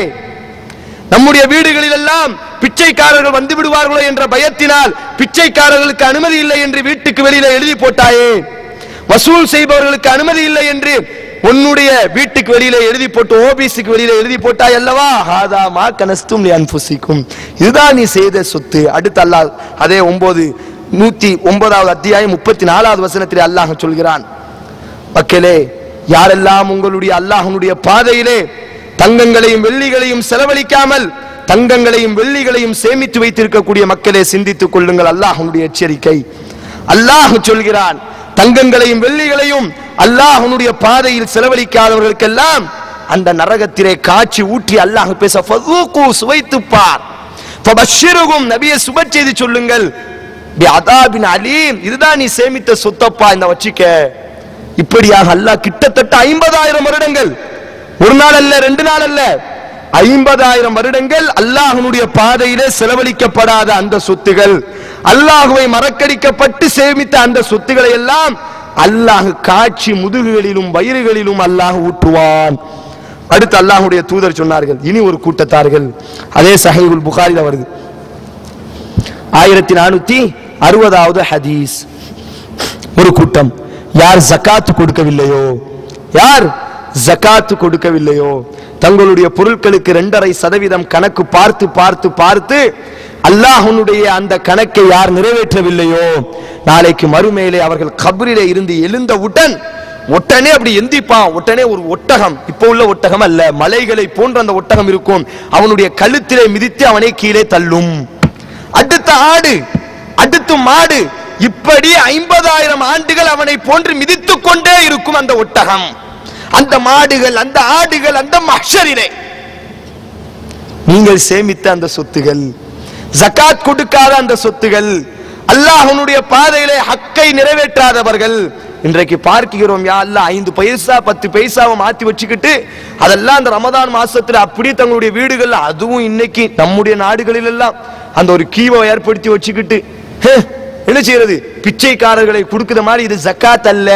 நம்முடைய வீடுகளில் எல்லாம் பிச்சைக்காரர்கள் வந்து விடுவார்களோ என்ற பயத்தினால் பிச்சைக்காரர்களுக்கு அனுமதி இல்லை என்று வீட்டுக்கு வெளியில எழுதி போட்டாயே, வசூல் செய்பவர்களுக்கு அனுமதி இல்லை என்று உன்னுடைய வீட்டுக்கு வெளியில எழுதி போட்டு ஓபிசிக்கு வெளியில எழுதி போட்டாய் அல்லவா. ஹாதா மா கனஸ்தும் லிஅன்ஃபுசிக்கும், இதுதான் நீ செய்த சொத்து. அடுத்து அல்லாஹ் அதே 109வது அத்தியாயம் 34வது வசனத்திலே அல்லாஹ் சொல்கிறான், மக்களே, யாரெல்லாம் உங்களுடைய அல்லாஹ்வுடைய பாதையிலே தங்கங்களையும் வெள்ளிகளையும் செலவழிக்காமல் தங்கங்களையும் வெள்ளிகளையும் சேமித்து வைத்திருக்கக்கூடிய மக்களே, சிந்தித்துக் கொள்ளுங்கள். அல்லாஹ்வுடைய எச்சரிக்கை. அல்லாஹ் சொல்கிறான், தங்கங்களையும் வெள்ளிகளையும் அல்லாஹ்வுடைய பாதையில் செலவழிக்காதவர்களுக்கெல்லாம் அந்த நரகத்திலே காட்சி ஊற்றி அல்லாஹ் பேச, ஃபதூகு, சுவைத்து பார், ஃபபஷ்ஷிருஹும், நபியே சுப செய்தி சொல்லுங்கள், பிஅதாபின் அலீம், இதுதான் நீ சேமித்த சொத்தப்பா, இந்த வச்சிக்க. இப்படியாக அல்லாஹ் கிட்டத்தட்ட 50,000 வருடங்கள், ஒரு நாள் அல்ல, 2 நாள் அல்ல, 50,000 வருடங்கள் அல்லாஹ்வுடைய பாதையிலே செலவழிக்கப்படாத அந்த சொத்துகள், அல்லாஹ்வை மறக்கடிக்கப்பட்டு சேமித்த அந்த சொத்துக்களை எல்லாம் அல்லாஹ் காட்சி முதுகுகளிலும் வயிறுகளிலும் அல்லாஹ் ஊற்றுவான். அடுத்து அல்லாஹ்வுடைய தூதர் சொன்னார்கள், இனி ஒரு கூட்டத்தார்கள், அதே சஹீஹுல் புகாரில வருது, 1460வது ஹதீஸ். ஒரு கூட்டம், யார் ஜகாத் கொடுக்கவில்லையோ, யார் ஜகாத் கொடுக்கவில்லையோ, தங்களுடைய பொருட்களுக்கு 2.5% கணக்கு பார்த்து பார்த்து பார்த்து அல்லாஹ்வுடைய அந்த கணக்கை யார் நிறைவேற்றவில்லையோ, நாளைக்கு மறுமையிலே அவர்கள் கபரிலே இருந்து எழுந்தவுடன் உடனே அப்படி எந்திப்பான். உடனே ஒரு ஒட்டகம், இப்போ உள்ள ஒட்டகம் அல்ல, மலைகளை போன்ற அந்த ஒட்டகம் இருக்கும், அவனுடைய கழுத்திலே மிதித்து அவனை கீழே தள்ளும். அடுத்த ஆடு, அடுத்து மாடு, இப்படி 50,000 ஆண்டுகள் அவனை போன்று மிதித்துக் கொண்டே இருக்கும் அந்த ஒட்டகம், அந்த மாடுகள், அந்த ஆடுகள், அந்த மஹ்ஷரிலே. நீங்கள் சேமித்த அந்த சொத்துகள், ஜகாத் கொடுக்காத அந்த சொத்துகள், அல்லாஹ்வுடைய பாதையிலே ஹக்கை நிறைவேற்றாதவர்கள், இன்றைக்கு பார்க்கிறோம், யா அல்லாஹ் 5 பைசா 10 பைசாவை மாத்தி வச்சுக்கிட்டு அதெல்லாம் அந்த ரமதான் மாசத்துல அப்படியே தங்களுடைய வீடுகள்ல, அதுவும் இன்னைக்கு நம்முடைய நாடுகளில் எல்லாம் அந்த ஒரு கீவை ஏற்படுத்தி வச்சுக்கிட்டு என்ன செய்யறது, பிச்சைக்காரர்களை கொடுக்கிற மாதிரி. இது ஜகாத் அல்ல,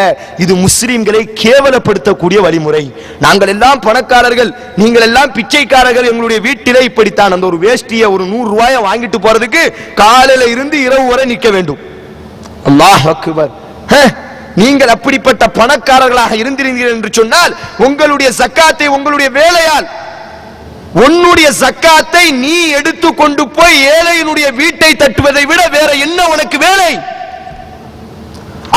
இது முஸ்லிம்களை கேவலப்படுத்தக்கூடிய வழிமுறை. நாங்கள் எல்லாம் பணக்காரர்கள், நீங்கள் எல்லாம் பிச்சைக்காரர்கள், எங்களுடைய வீட்டிலே இப்படித்தான். அந்த ஒரு வேஷ்டியை ஒரு 100 ரூபாயை வாங்கிட்டு போறதுக்கு காலையில இருந்து இரவு வரை நிக்க வேண்டும். அல்லாஹ் அக்பர். நீங்கள் அப்படிப்பட்ட பணக்காரர்களாக இருந்திருந்தீர்கள் என்று சொன்னால் உங்களுடைய ஜகாத்தை உங்களுடைய வேலையால், உன்னுடைய ஜக்காத்தை நீ எடுத்து கொண்டு போய் ஏழையினுடைய வீட்டை தட்டுவதை விட வேற என்ன உனக்கு வேலை?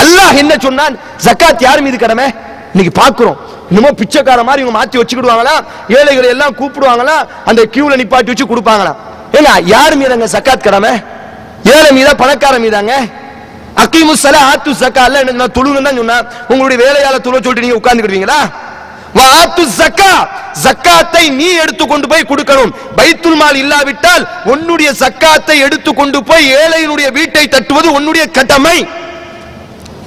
அல்லாஹ் என்ன சொன்னான்? ஜக்காத் யார் மீது கடமை? இன்னைக்கு பார்க்கிறோம், இன்னமும் பிச்சைக்கார மாதிரி இவங்க மாத்தி வச்சுக்கிடுவாங்களா, ஏழைகளை எல்லாம் கூப்பிடுவாங்களா, அந்த கியூல நிப்பாட்டி வச்சு கொடுப்பாங்களா. ஏங்க யார் மீதாங்க ஜக்காத் கடமை? ஏழை மீதா பணக்கார மீதாங்க? அகீமு ஸலா ஆத்து ஸக்கா அல்ல என்ன தொழுங்க தான் சொன்னா, உங்களுடைய வேலையால தொழ சொல்லிட்டு நீங்க உட்கார்ந்துக்கிடுவீங்களா? வாத்து ஸக்கா, ஜக்காத்தை நீ எடுத்து கொண்டு போய் கொடுக்கணும். பைத்துல் மால் இல்லாவிட்டால் உன்னுடைய ஜக்காத்தை எடுத்து கொண்டு போய் ஏழையினுடைய வீட்டை தட்டுவது உன்னுடைய கடமை.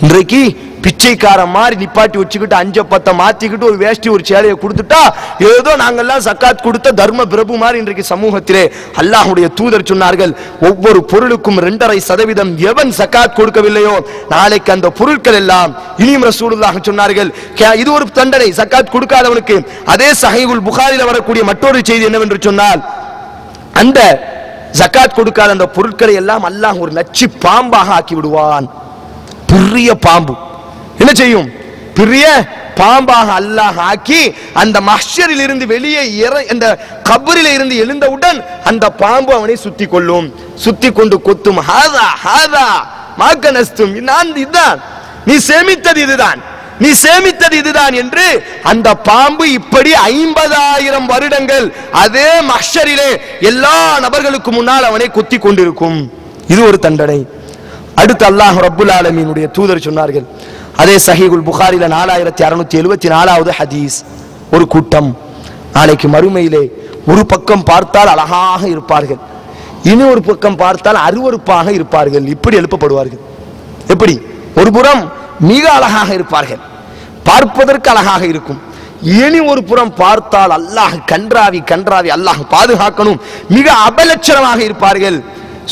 இன்றைக்கு பிச்சைக்கார மாதிரி நிப்பாட்டி வச்சுக்கிட்டு 5-10 மாத்திக்கிட்டு ஒரு வேஷ்டி ஒரு சேலையை கொடுத்துட்டா ஏதோ நாங்கெல்லாம் ஜக்காத் கொடுத்த தர்ம பிரபு மாதிரி இன்றைக்கு சமூகத்திலே அல்லாஹ்வுடைய தூதர் சொன்னார்கள், ஒவ்வொரு பொருளுக்கும் 2.5% எவன் ஜக்காத் கொடுக்கவில்லையோ நாளைக்கு அந்த பொருட்கள் எல்லாம், இனியும் ரசூலுல்லாஹ் சொன்னார்கள், இது ஒரு தண்டனை ஜக்காத் கொடுக்காதவனுக்கு. அதே சஹீஹுல் புகாரில வரக்கூடிய மற்றொரு செய்தி என்னவென்று சொன்னால், அந்த ஜக்காத் கொடுக்காத அந்த பொருட்களை எல்லாம் அல்லாஹ் ஒரு நச்சு பாம்பாக ஆக்கி விடுவான். பெரிய பாம்பு என்ன செய்யும்? பெரிய பாம்பாக அல்லாஹ் ஆக்கி அந்த மஹ்ஷரில் இருந்து வெளியே அந்த கபரில் இருந்து எழுந்தவுடன் அந்த பாம்பு அவனை சுத்தி கொள்ளும், சுத்தி கொண்டு கொத்தும். ஹாதா ஹாதா மாக்கனஸ்தும், இதுதான் நீ சேமித்தது, இதுதான் நீ சேமித்தது, இதுதான் என்று அந்த பாம்பு இப்படி 50,000 வருடங்கள் அதே மஹ்ஷரிலே எல்லா நபர்களுக்கு முன்னால் அவனை கொத்தி கொண்டிருக்கும். இது ஒரு தண்டனை. அடுத்து அல்லாஹ் ரப்புல் ஆலமீனுடைய தூதர் சொன்னார்கள், அதே சஹீஹுல் புகாரில 4674வது ஹதீஸ், ஒரு கூட்டம் நாளைக்கு மறுமையிலே ஒரு பக்கம் பார்த்தால் அழகாக இருப்பார்கள், இனி ஒரு பக்கம் பார்த்தால் அருவருப்பாக இருப்பார்கள். இப்படி எழுப்பப்படுவார்கள். எப்படி? ஒரு புறம் மிக அழகாக இருப்பார்கள், பார்ப்பதற்கு அழகாக இருக்கும். இனி ஒரு புறம் பார்த்தால் அல்லாஹ் கன்றாவி கன்றாவி, அல்லாஹ் பாதுகாக்கணும், மிக அபலட்சணமாக இருப்பார்கள்.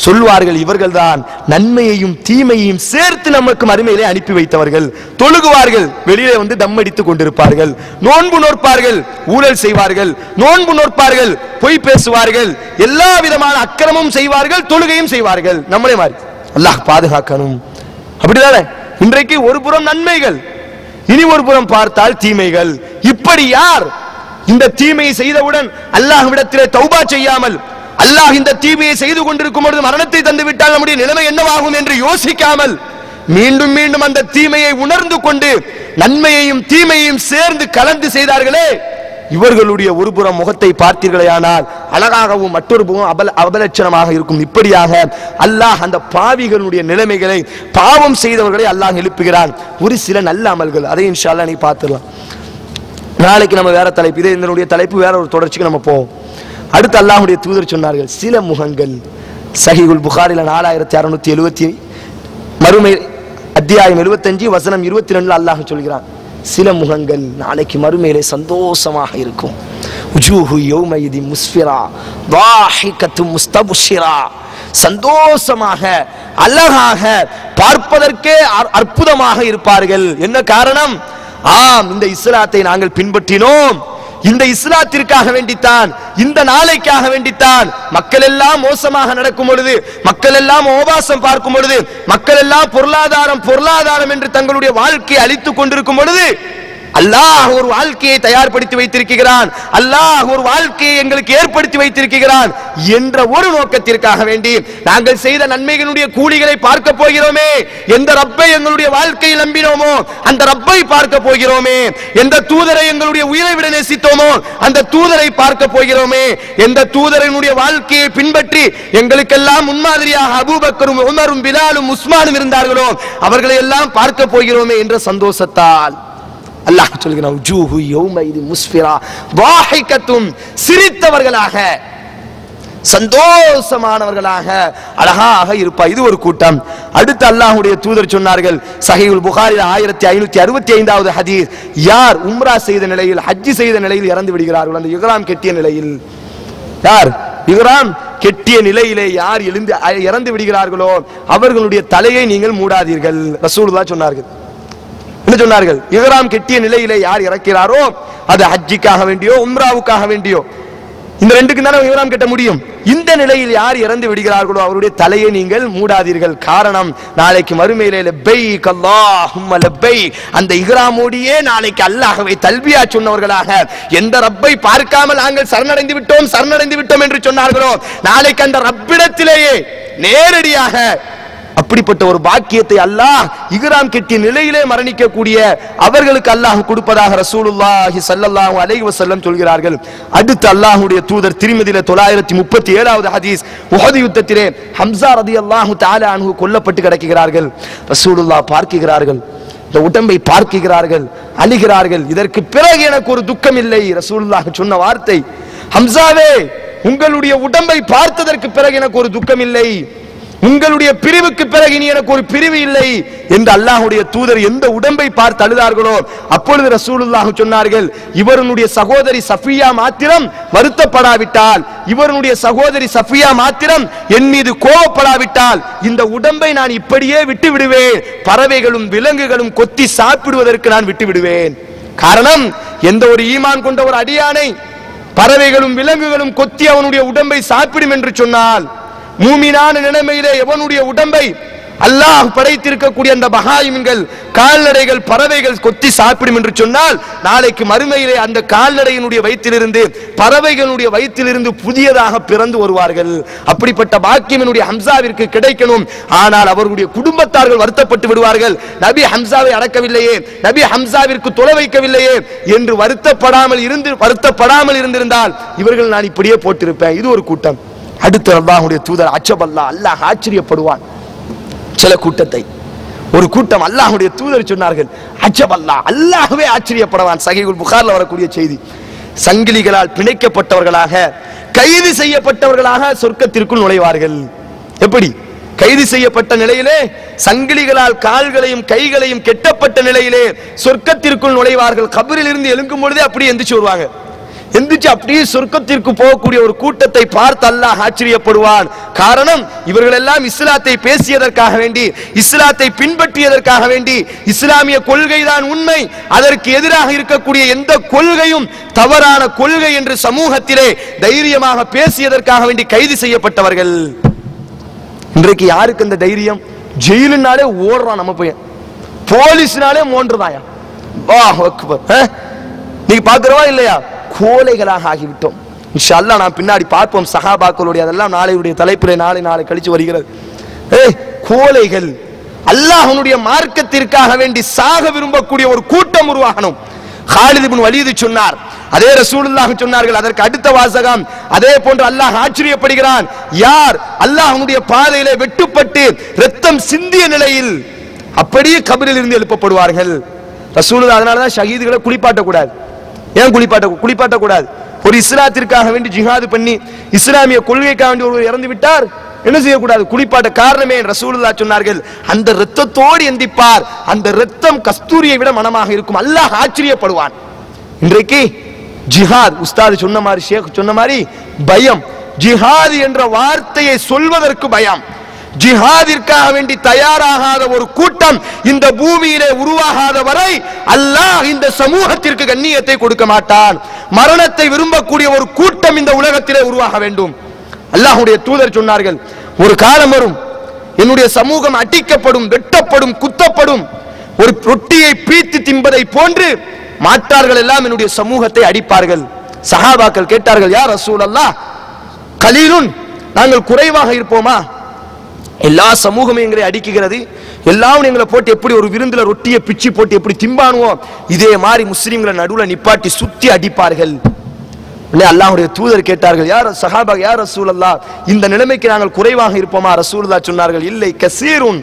சொல்வார்கள், இவர்கள் தான் நன்மையையும் தீமையையும் சேர்த்து நமக்கு மறுமையிலே அனுப்பி வைத்தவர்கள். தொழுகுவார்கள், வெளியிலே வந்து தம் அடித்துக் கொண்டிருப்பார்கள். நோன்பு நோற்பார்கள், ஊழல் செய்வார்கள். நோன்பு நோற்பார்கள், பொய் பேசுவார்கள், எல்லா விதமான அக்கிரமும் செய்வார்கள், தொழுகையும் செய்வார்கள். நம்மளே மாதிரி அல்லாஹ் பாதுகாக்கணும். அப்படிதானே? இன்றைக்கு ஒரு புறம் நன்மைகள், இனி ஒரு புறம் பார்த்தால் தீமைகள். இப்படி யார் இந்த தீமையை செய்தவுடன் அல்லாஹ்விடத்திலே தௌபா செய்யாமல், அல்லாஹ் இந்த தீமையை செய்து கொண்டிருக்கும் பொழுது மரணத்தை தந்து விட்டால் நம்முடைய நிலைமை என்னவாகும் என்று யோசிக்காமல் மீண்டும் மீண்டும் அந்த தீமையை உணர்ந்து கொண்டு நன்மையையும் தீமையையும் சேர்ந்து கலந்து செய்தார்களே, இவர்களுடைய ஒரு புறம் முகத்தை பார்த்தீர்களேயானால் அழகாகவும் மற்றொரு புறம் அபலட்சணமாக இருக்கும். இப்படியாக அல்லாஹ் அந்த பாவிகளுடைய நிலைமைகளை, பாவம் செய்தவர்களை அல்லாஹ் எழுப்புகிறான். ஒரு சில நல்ல அமல்கள், அதை இன்ஷா அல்லாஹ் நீ பார்த்துடலாம். நாளைக்கு நம்ம வேற தலைப்பு, இதே இதனுடைய தலைப்பு வேற ஒரு தொடர்ச்சிக்கு நம்ம போவோம். அடுத்து அல்லாஹ்வுடைய தூதர் சொன்னார்கள், சில முகங்கள். சஹீஹுல் புகாரில 4670 மறுமை அத்தியாயம் 75 வசனம் 22 அல்லாஹ் சொல்கிறான், சில முகங்கள் நாளைக்கு மறுமையிலே சந்தோஷமாக இருக்கும். உஜூஹு யௌமைதி முஸ்ஃபிரா வாஹிகத்து முஸ்தப்ஷிரா, சந்தோஷமாக அழகாக பார்ப்பதற்கே அற்புதமாக இருப்பார்கள். என்ன காரணம்? ஆம், இந்த இஸ்லாத்தை நாங்கள் பின்பற்றினோம், இந்த இஸ்லாத்திற்காக வேண்டித்தான், இந்த நாளைக்காக வேண்டித்தான். மக்கள் எல்லாம் மோசமாக நடக்கும் பொழுது, மக்கள் எல்லாம் ஓபாசம் பார்க்கும் பொழுது, மக்கள் எல்லாம் பொருளாதாரம் பொருளாதாரம் என்று தங்களுடைய வாழ்க்கையை அழித்துக் கொண்டிருக்கும் பொழுது அல்லாஹ் ஒரு வாழ்க்கையை தயார்படுத்தி வைத்திருக்கிறான், அல்லாஹ் ஒரு வாழ்க்கையை எங்களுக்கு ஏற்படுத்தி வைத்திருக்கிறான் என்ற ஒரு நோக்கத்திற்காக வேண்டி நாங்கள் செய்த நன்மைகளுடைய கூலிகளை பார்க்க போகிறோமே. எந்த ரப்பை எங்களுடைய வாழ்க்கையில் நம்பினோமோ அந்த ரப்பை பார்க்க போகிறோமே. எந்த தூதரை எங்களுடைய உயிரை விட நேசித்தோமோ அந்த தூதரை பார்க்க போகிறோமே. எந்த தூதரினுடைய வாழ்க்கையை பின்பற்றி எங்களுக்கெல்லாம் முன்மாதிரியாக அபூபக்கரும் உமரும் பிலாலும் உஸ்மானும் இருந்தார்களோ அவர்களை எல்லாம் பார்க்க போகிறோமே என்ற சந்தோஷத்தால் அல்லாஹ் சொல்கிறான், உஜூஹு யௌமைதி முஸ்ஃபிரா வாஹிகத்தும், சிரித்தவர்களாக சந்தோஷமானவர்களாக அழகாக இருப்பார். இது ஒரு கூட்டம். அடுத்து அல்லாஹ்வுடைய தூதர் சொன்னார்கள், சஹீஹுல் புகாரில் 1565வது ஹதீஸ், யார் உம்ரா செய்த நிலையில், ஹஜ் செய்த நிலையில் இறந்து விடுகிறார்கள், அந்த இஹ்ராம் கெட்டிய நிலையில், யார் இஹ்ராம் கெட்டிய நிலையிலே யார் இறந்து விடுகிறார்களோ அவர்களுடைய தலையை நீங்கள் மூடாதீர்கள். ரசூலுல்லாஹ் சொன்னார்கள். என்ன சொன்னார்கள்? இஹ்ராம் கெட்டிய நிலையிலே யார் இறக்கிறாரோ, அது ஹஜ்ஜிக்காக வேண்டியோ உம்ராவுக்காக வேண்டியோ, இந்த ரெண்டுக்கு தானே இஹ்ராம் கட்ட முடியும். இந்த நிலையில் யார் இறந்து விடுகிறார்களோ அவருடைய தலையை நீங்கள் மூடாதீர்கள். காரணம், நாளைக்கு மறுமையிலே லப்பைக் அல்லாஹும்ம லப்பைக், அந்த இஹ்ராமோடியே நாளைக்கு அல்லாஹ்வை தல்பியா சொன்னவர்களாக, எந்த ரப்பை பார்க்காமல் நாங்கள் சரணடைந்து விட்டோம் என்று சொன்னார்களோ நாளைக்கு அந்த ரப்பிடத்திலேயே நேரடியாக அப்படிப்பட்ட ஒரு பாக்கியத்தை அல்லாஹ் இஹ்ராம் கெட்டிய நிலையிலே மரணிக்கக்கூடிய அவர்களுக்கு அல்லாஹ் கொடுப்பதாக ரசூலுல்லாஹி ஸல்லல்லாஹு அலைஹி வஸல்லம் சொல்கிறார்கள். அடுத்து அல்லாஹ்வுடைய தூதர் திருமதியிலே 937வது ஹதீஸ், உஹது யுத்தத்திலே ஹம்ஸா ரலியல்லாஹு தஆலா அன்ஹு கொல்லப்பட்டு கிடக்கிறார்கள். ரசூலுல்லாஹ் பார்க்கிறார்கள், இந்த உடம்பை பார்க்கிறார்கள், அழுகிறார்கள். இதற்கு பிறகு எனக்கு ஒரு துக்கம் இல்லை. ரசூலுல்லாஹ் சொன்ன வார்த்தை, ஹம்ஸாவே, உங்களுடைய உடம்பை பார்த்ததற்கு பிறகு எனக்கு ஒரு துக்கம் இல்லை, உங்களுடைய பிரிவுக்கு பிறகு இனி எனக்கு ஒரு பிரிவு இல்லை என்று அல்லாஹ்வுடைய தூதர் எந்த உடம்பை பார்த்து அழுதார்களோ அப்பொழுது ரசூலுல்லாஹ் சொன்னார்கள், இவருடைய சகோதரி சஃபியா மாத்திரம் வருத்தப்படாவிட்டால், இவருடைய சகோதரி சஃபியா மாத்திரம் என் மீது கோபப்படாவிட்டால் இந்த உடம்பை நான் இப்படியே விட்டு விடுவேன், பறவைகளும் விலங்குகளும் கொத்தி சாப்பிடுவதற்கு நான் விட்டு விடுவேன். காரணம், எந்த ஒரு ஈமான் கொண்ட ஒரு அடியானை பறவைகளும் விலங்குகளும் கொத்தி அவனுடைய உடம்பை சாப்பிடும் என்று சொன்னால், மூமினான நிலைமையிலே எவனுடைய உடம்பை அல்லாஹ் படைத்திருக்கக்கூடிய அந்த பஹாயிம்கள் கால்நடைகள் பறவைகள் கொத்தி சாப்பிடும் என்று சொன்னால் நாளைக்கு மறுமையிலே அந்த கால்நடையினுடைய வயிற்றிலிருந்து பறவைகளுடைய வயிற்றிலிருந்து புதியதாக பிறந்து வருவார்கள். அப்படிப்பட்ட பாக்கியனுடைய ஹம்சாவிற்கு கிடைக்கணும். ஆனால் அவர்களுடைய குடும்பத்தார்கள் வருத்தப்பட்டு விடுவார்கள், நபி ஹம்சாவை அடக்கவில்லையே, நபி ஹம்சாவிற்கு தொலை வைக்கவில்லையே என்று வருத்தப்படாமல் இருந்திருந்தால் இவர்கள் நான் இப்படியே போட்டிருப்பேன். இது ஒரு கூட்டம். அடுத்து அல்லாஹ்வுடைய தூதர் அச்சபல்லா, அல்லாஹ் ஆச்சரியப்படுவான். சில கூட்டத்தை ஒரு கூட்டம் அல்லாஹ்வுடைய தூதர் சொன்னார்கள், அஜபல்லா, அல்லாஹ்வே ஆச்சரியப்படுவான். சஹீஹுல் புகாரில் வரக்கூடிய செய்தி. சங்கிலிகளால் பிணைக்கப்பட்டவர்களாக கைது செய்யப்பட்டவர்களாக சொர்க்கத்திற்குள் நுழைவார்கள். எப்படி? கைது செய்யப்பட்ட நிலையிலே சங்கிலிகளால் கால்களையும் கைகளையும் கெட்டப்பட்ட நிலையிலே சொர்க்கத்திற்குள் நுழைவார்கள். கபரில் இருந்து எழுங்கும் பொழுதே அப்படியே எந்திரிச்சு வருவாங்க. எந்திரிச்சு அப்படியே சொர்க்கத்திற்கு போகக்கூடிய ஒரு கூட்டத்தை பார்த்து அல்லாஹ் ஆச்சரியப்படுவான். காரணம், இவர்கள் எல்லாம் இஸ்லாத்தை பேசியதற்காக வேண்டி, இஸ்லாத்தை பின்பற்றியதற்காக வேண்டி, இஸ்லாமிய கொள்கைதான் உண்மை, அதற்கு எதிராக இருக்கக்கூடிய எந்த கொள்கையும் தவறான கொள்கை என்று சமூகத்திலே தைரியமாக பேசியதற்காக வேண்டி கைது செய்யப்பட்டவர்கள். இன்றைக்கு யாருக்கு அந்த தைரியம்? ஜெயிலுனாலே ஓடுறான் நம்ம பையன், போலீஸ்னாலே மோன்றுதாயா. நீங்க பாக்குறவா இல்லையா? கோலைகளாக ஆகிவிட்டோம். இன்ஷா அல்லாஹ் நாம் பின்னாடி பார்ப்போம் சஹாபாக்களுடைய, அதெல்லாம் நாளையுடைய தலைப்பிலே நாளை கழிச்சு வருகிறது. கோலைகள் அல்லாஹ்வுடைய மார்க்கத்திற்காக வேண்டி சாக விரும்பக்கூடிய ஒரு கூட்டம் உருவாகணும். காலித் இப்னு வலீத் சொன்னார், அதே ரசூலுல்லாஹ் சொன்னார்கள். அதற்கு அடுத்த வாசகம் அதே போன்று அல்லாஹ் ஆச்சரியப்படுகிறான், யார் அல்லாஹ்வுடைய பாதையிலே வெட்டுப்பட்டு ரத்தம் சிந்திய நிலையில் அப்படியே கபரில் இருந்து எழுப்பப்படுவார்கள். ரசூலுல்லாஹ் அதனாலதான் ஷஹீதுகளை குளிப்பாட்டக்கூடாது. ஏன் குளிப்பாட்டக்கூடாது? ஒரு இஸ்லாத்திற்காக வேண்டி ஜிஹாது பண்ணி இஸ்லாமிய கொள்கைக்காக வேண்டி ஒருவர் இறந்து விட்டார், என்ன செய்யக்கூடாது? குளிப்பாட்ட. காரணமே ரசூலுல்லாஹ் சொன்னார்கள், அந்த இரத்தத்தோடு எந்திப்பார், அந்த இரத்தம் கஸ்தூரியை விட மனமாக இருக்கும், அல்லாஹ் ஆச்சரியப்படுவான். இன்றைக்கு ஜிஹாத், உஸ்தாது சொன்ன மாதிரி, ஷேக் சொன்ன மாதிரி, பயம். ஜிஹாத் என்ற வார்த்தையை சொல்வதற்கு பயம். ஜிஹாதிற்காக வேண்டி தயாராகாத ஒரு கூட்டம் இந்த பூமியிலே உருவாகாத வரை அல்லாஹ் இந்த சமூகத்திற்கு கண்ணியத்தை கொடுக்க மாட்டான். மரணத்தை விரும்பக்கூடிய ஒரு கூட்டம் இந்த உலகத்திலே உருவாக வேண்டும். அல்லாஹ்வுடைய தூதர் சொன்னார்கள், ஒரு காலம் வரும், என்னுடைய சமூகம் அடிக்கப்படும், வெட்டப்படும், குத்தப்படும். ஒரு ரொட்டியை பீத்து தின்பதை போன்று மாட்டார்கள் எல்லாம் என்னுடைய சமூகத்தை அடிப்பார்கள். சஹாபாக்கள் கேட்டார்கள், யா ரசூலல்லாஹ், கலீலுன், நாங்கள் குறைவாக இருப்போமா? எல்லா சமூகமும் எங்களை அடிக்குகிறது, எல்லாரும் எங்களை போட்டு எப்படி ஒரு விருந்துல ரொட்டியை பிச்சு போட்டு எப்படி திம்பானுவோம், இதே மாதிரி முஸ்லிம்களை நடுவுல நிப்பாட்டி சுத்தி அடிப்பார்கள். அல்லாஹ்வுடைய தூதர் கேட்டார்கள், யார் சஹாபா, யா ரசூலல்லாஹ், இந்த நிலைமைக்கு நாங்கள் குறைவாக இருப்போமா? ரசூலுல்லாஹ் சொன்னார்கள், இல்லை, கசீருன்,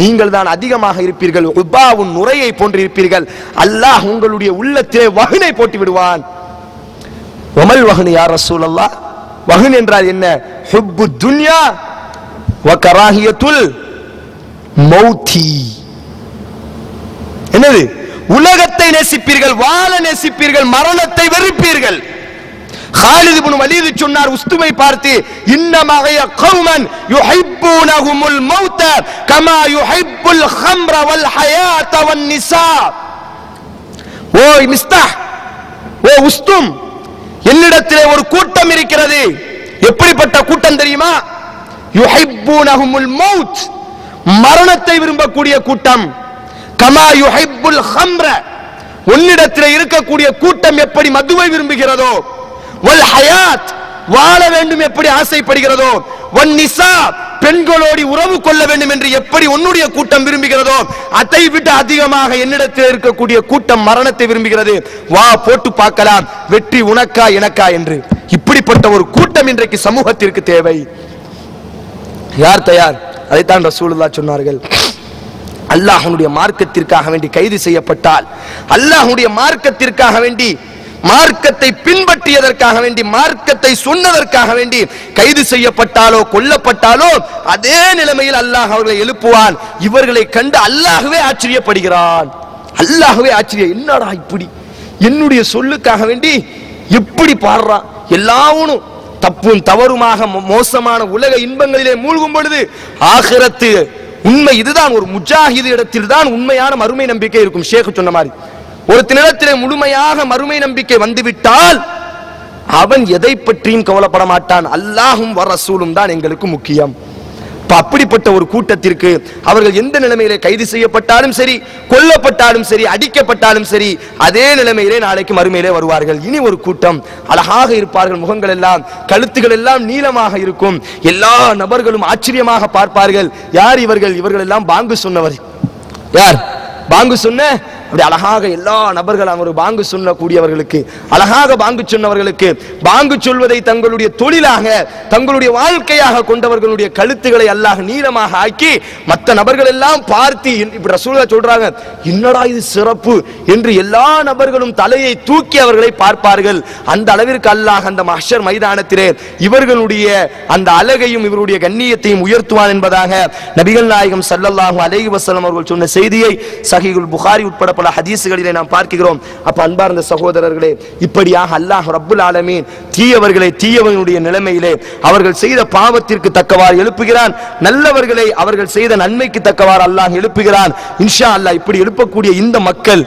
நீங்கள் தான் அதிகமாக இருப்பீர்கள், உபாவுன், நுரையை போன்று இருப்பீர்கள், அல்லாஹ் உங்களுடைய உள்ளத்திலே வஹ்னை போட்டு விடுவான். வமல் வஹ்னு யா ரசூலல்லாஹ், வஹ்ன் என்றால் என்ன? ஹுப்பு துன்யா வகராஹியத்துல் மௌத்தி. என்னது? உலகத்தை நேசிப்பீர்கள், வாழ நேசிப்பீர்கள், மரணத்தை வெறுப்பீர்கள். காலித் இப்னு வலீத் சொன்னார் உஸ்துமை பார்த்து, இன்னமய கௌமன் யுஹிப்பூனஹுமுல் மௌத கமா யுஹிப்புல் ஹம்ர வல் ஹயாத வன் நிசா. ஓ மிஸ்தாஹ், ஓ உஸ்தும், என்னிடத்திலே ஒரு கூட்டம் இருக்கிறது. எப்படிப்பட்ட கூட்டம் தெரியுமா? யுஹிப்பூனஹுமுல் மௌத், மரணத்தை விரும்பக்கூடிய கூட்டம். கமா யுஹிப்புல் ஹம்ர, உன்னிடத்திலே இருக்கக்கூடிய கூட்டம் எப்படி மதுவை விரும்புகிறதோ, வல் ஹயாத், வாழ வேண்டும் எப்படி ஆசைப்படுகிறதோ, வன் நிசா, பெண்களோடு உறவு கொள்ள வேண்டும் என்று எப்படி உன்னுடைய கூட்டம் விரும்புகிறதோ, அதை விட அதிகமாக என்னிடத்தில் இருக்கக்கூடிய கூட்டம் மரணத்தை விரும்புகிறது. வா, போட்டு பார்க்கலாம், வெற்றி உனக்கா எனக்கா என்று. இப்படிப்பட்ட ஒரு கூட்டம் இன்றைக்கு சமூகத்திற்கு தேவை. யார் தயார்? அதைத்தான் ரசூலுல்லாஹ் சொன்னார்கள். அல்லாஹ்வுடைய மார்க்கத்திற்காக வேண்டி கைது செய்யப்பட்டால், அல்லாஹ்வுடைய மார்க்கத்திற்காக வேண்டி, மார்க்கத்தை பின்பற்றியதற்காக வேண்டி, மார்க்கத்தை சொன்னதற்காக வேண்டி கைது செய்யப்பட்டாலோ கொல்லப்பட்டாலோ அதே நிலைமையில் அல்லாஹ் அவர்களை எழுப்புவான். இவர்களை கண்டு அல்லாஹ்வே ஆச்சரியப்படுகிறான். அல்லாஹ்வே ஆச்சரியம், என்னடா இப்படி என்னுடைய சொல்லுக்காக வேண்டி எப்படி பாடுறான். எல்லாவனும் தப்பும் தவறுமாக மோசமான உலக இன்பங்களிலே மூழ்கும் பொழுது ஆகிரத்து உண்மை இதுதான். ஒரு முஜாஹிது இடத்தில் தான் உண்மையான மறுமை நம்பிக்கை இருக்கும். ஷேக் சொன்ன மாதிரி, ஒரு தினத்திலே முழுமையாக மறுமை நம்பிக்கை வந்துவிட்டால் அவன் எதை பற்றியும் கவலைப்பட மாட்டான். அல்லாஹும் ரசூலும் தான் எங்களுக்கு முக்கியம். அப்படிப்பட்ட ஒரு கூட்டத்திற்கு அவர்கள் எந்த நிலைமையிலே கைது செய்யப்பட்டாலும் சரி, கொல்லப்பட்டாலும் சரி, அடிக்கப்பட்டாலும் சரி, அதே நிலைமையிலே நாளைக்கு மறுமையிலே வருவார்கள். இனி ஒரு கூட்டம் அழகாக இருப்பார்கள், முகங்கள் எல்லாம் கழுத்துகள் எல்லாம் நீளமாக இருக்கும். எல்லா நபர்களும் ஆச்சரியமாக பார்ப்பார்கள், யார் இவர்கள்? இவர்கள் எல்லாம் பாங்கு சொன்னவர். யார் பாங்கு சொன்ன? அப்படி அழகாக எல்லா நபர்களும் ஒரு பாங்கு சொல்லக்கூடியவர்களுக்கு, அழகாக பாங்கு சொன்னவர்களுக்கு, பாங்கு சொல்வதை தங்களுடைய தொழிலாக, தங்களுடைய வாழ்க்கையாக கொண்டவர்களுடைய கழுத்துக்களை அல்லாஹ் நீளமாக ஆக்கி மற்ற நபர்கள் எல்லாம் பார்த்து இப்படி ரசூலுல்லாஹ் சொல்றாங்க, என்னடா இது சிறப்பு என்று எல்லா நபர்களும் தலையை தூக்கி அவர்களை பார்ப்பார்கள். அந்த அளவிற்கு அல்லாஹ் அந்த மஹ்ஷர் மைதானத்திலே இவர்களுடைய அந்த அழகையும் இவருடைய கண்ணியத்தையும் உயர்த்துவான் என்பதாக நபிகள் நாயகம் ஸல்லல்லாஹு அலைஹி வஸல்லம் அவர்கள் சொன்ன செய்தியை சஹீஹுல் புகாரி உட்பட பல ஹதீஸ்களிலே நாம் பார்க்கிறோம். அப்ப அன்பார்ந்த சகோதரர்களே, இப்படியாக அல்லாஹ் ரப்புல் ஆலமீன் தீயவர்களை தீயவர்களுடைய நிலைமையிலே அவர்கள் செய்த பாவத்திற்கு தக்கவாறு எழுப்புகிறான், நல்லவர்களை அவர்கள் செய்த நன்மைக்கு தக்கவாறு அல்லாஹ் எழுப்புகிறான். இன்ஷா அல்லாஹ் இப்படி எழுப்பக்கூடிய இந்த மக்கள்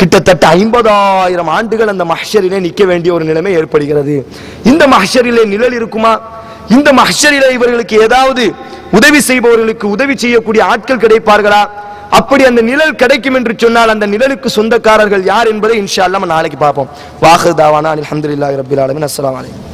கிட்டத்தட்ட 50,000 ஆண்டுகள் அந்த மஹ்ஷரிலே நிற்க வேண்டிய ஒரு நிலைமை ஏற்படுகிறது. இந்த மஹ்ஷரிலே நிழல் இருக்குமா? இந்த மஹ்ஷரிலே இவர்களுக்கு ஏதாவது உதவி செய்பவர்களுக்கு உதவி செய்யக்கூடிய ஆட்கள் கிடைப்பார்களா? அப்படி அந்த நிழல் கிடைக்கும் என்று சொன்னால் அந்த நிழலுக்கு சொந்தக்காரர்கள் யார் என்பதை இன்ஷா அல்லாஹ் நாளைக்கு பார்ப்போம். வாஹிர் தாவானா அல்ஹம்துலில்லாஹி ரப்பில் ஆலமீன். அஸ்ஸலாமு அலைக்கும்.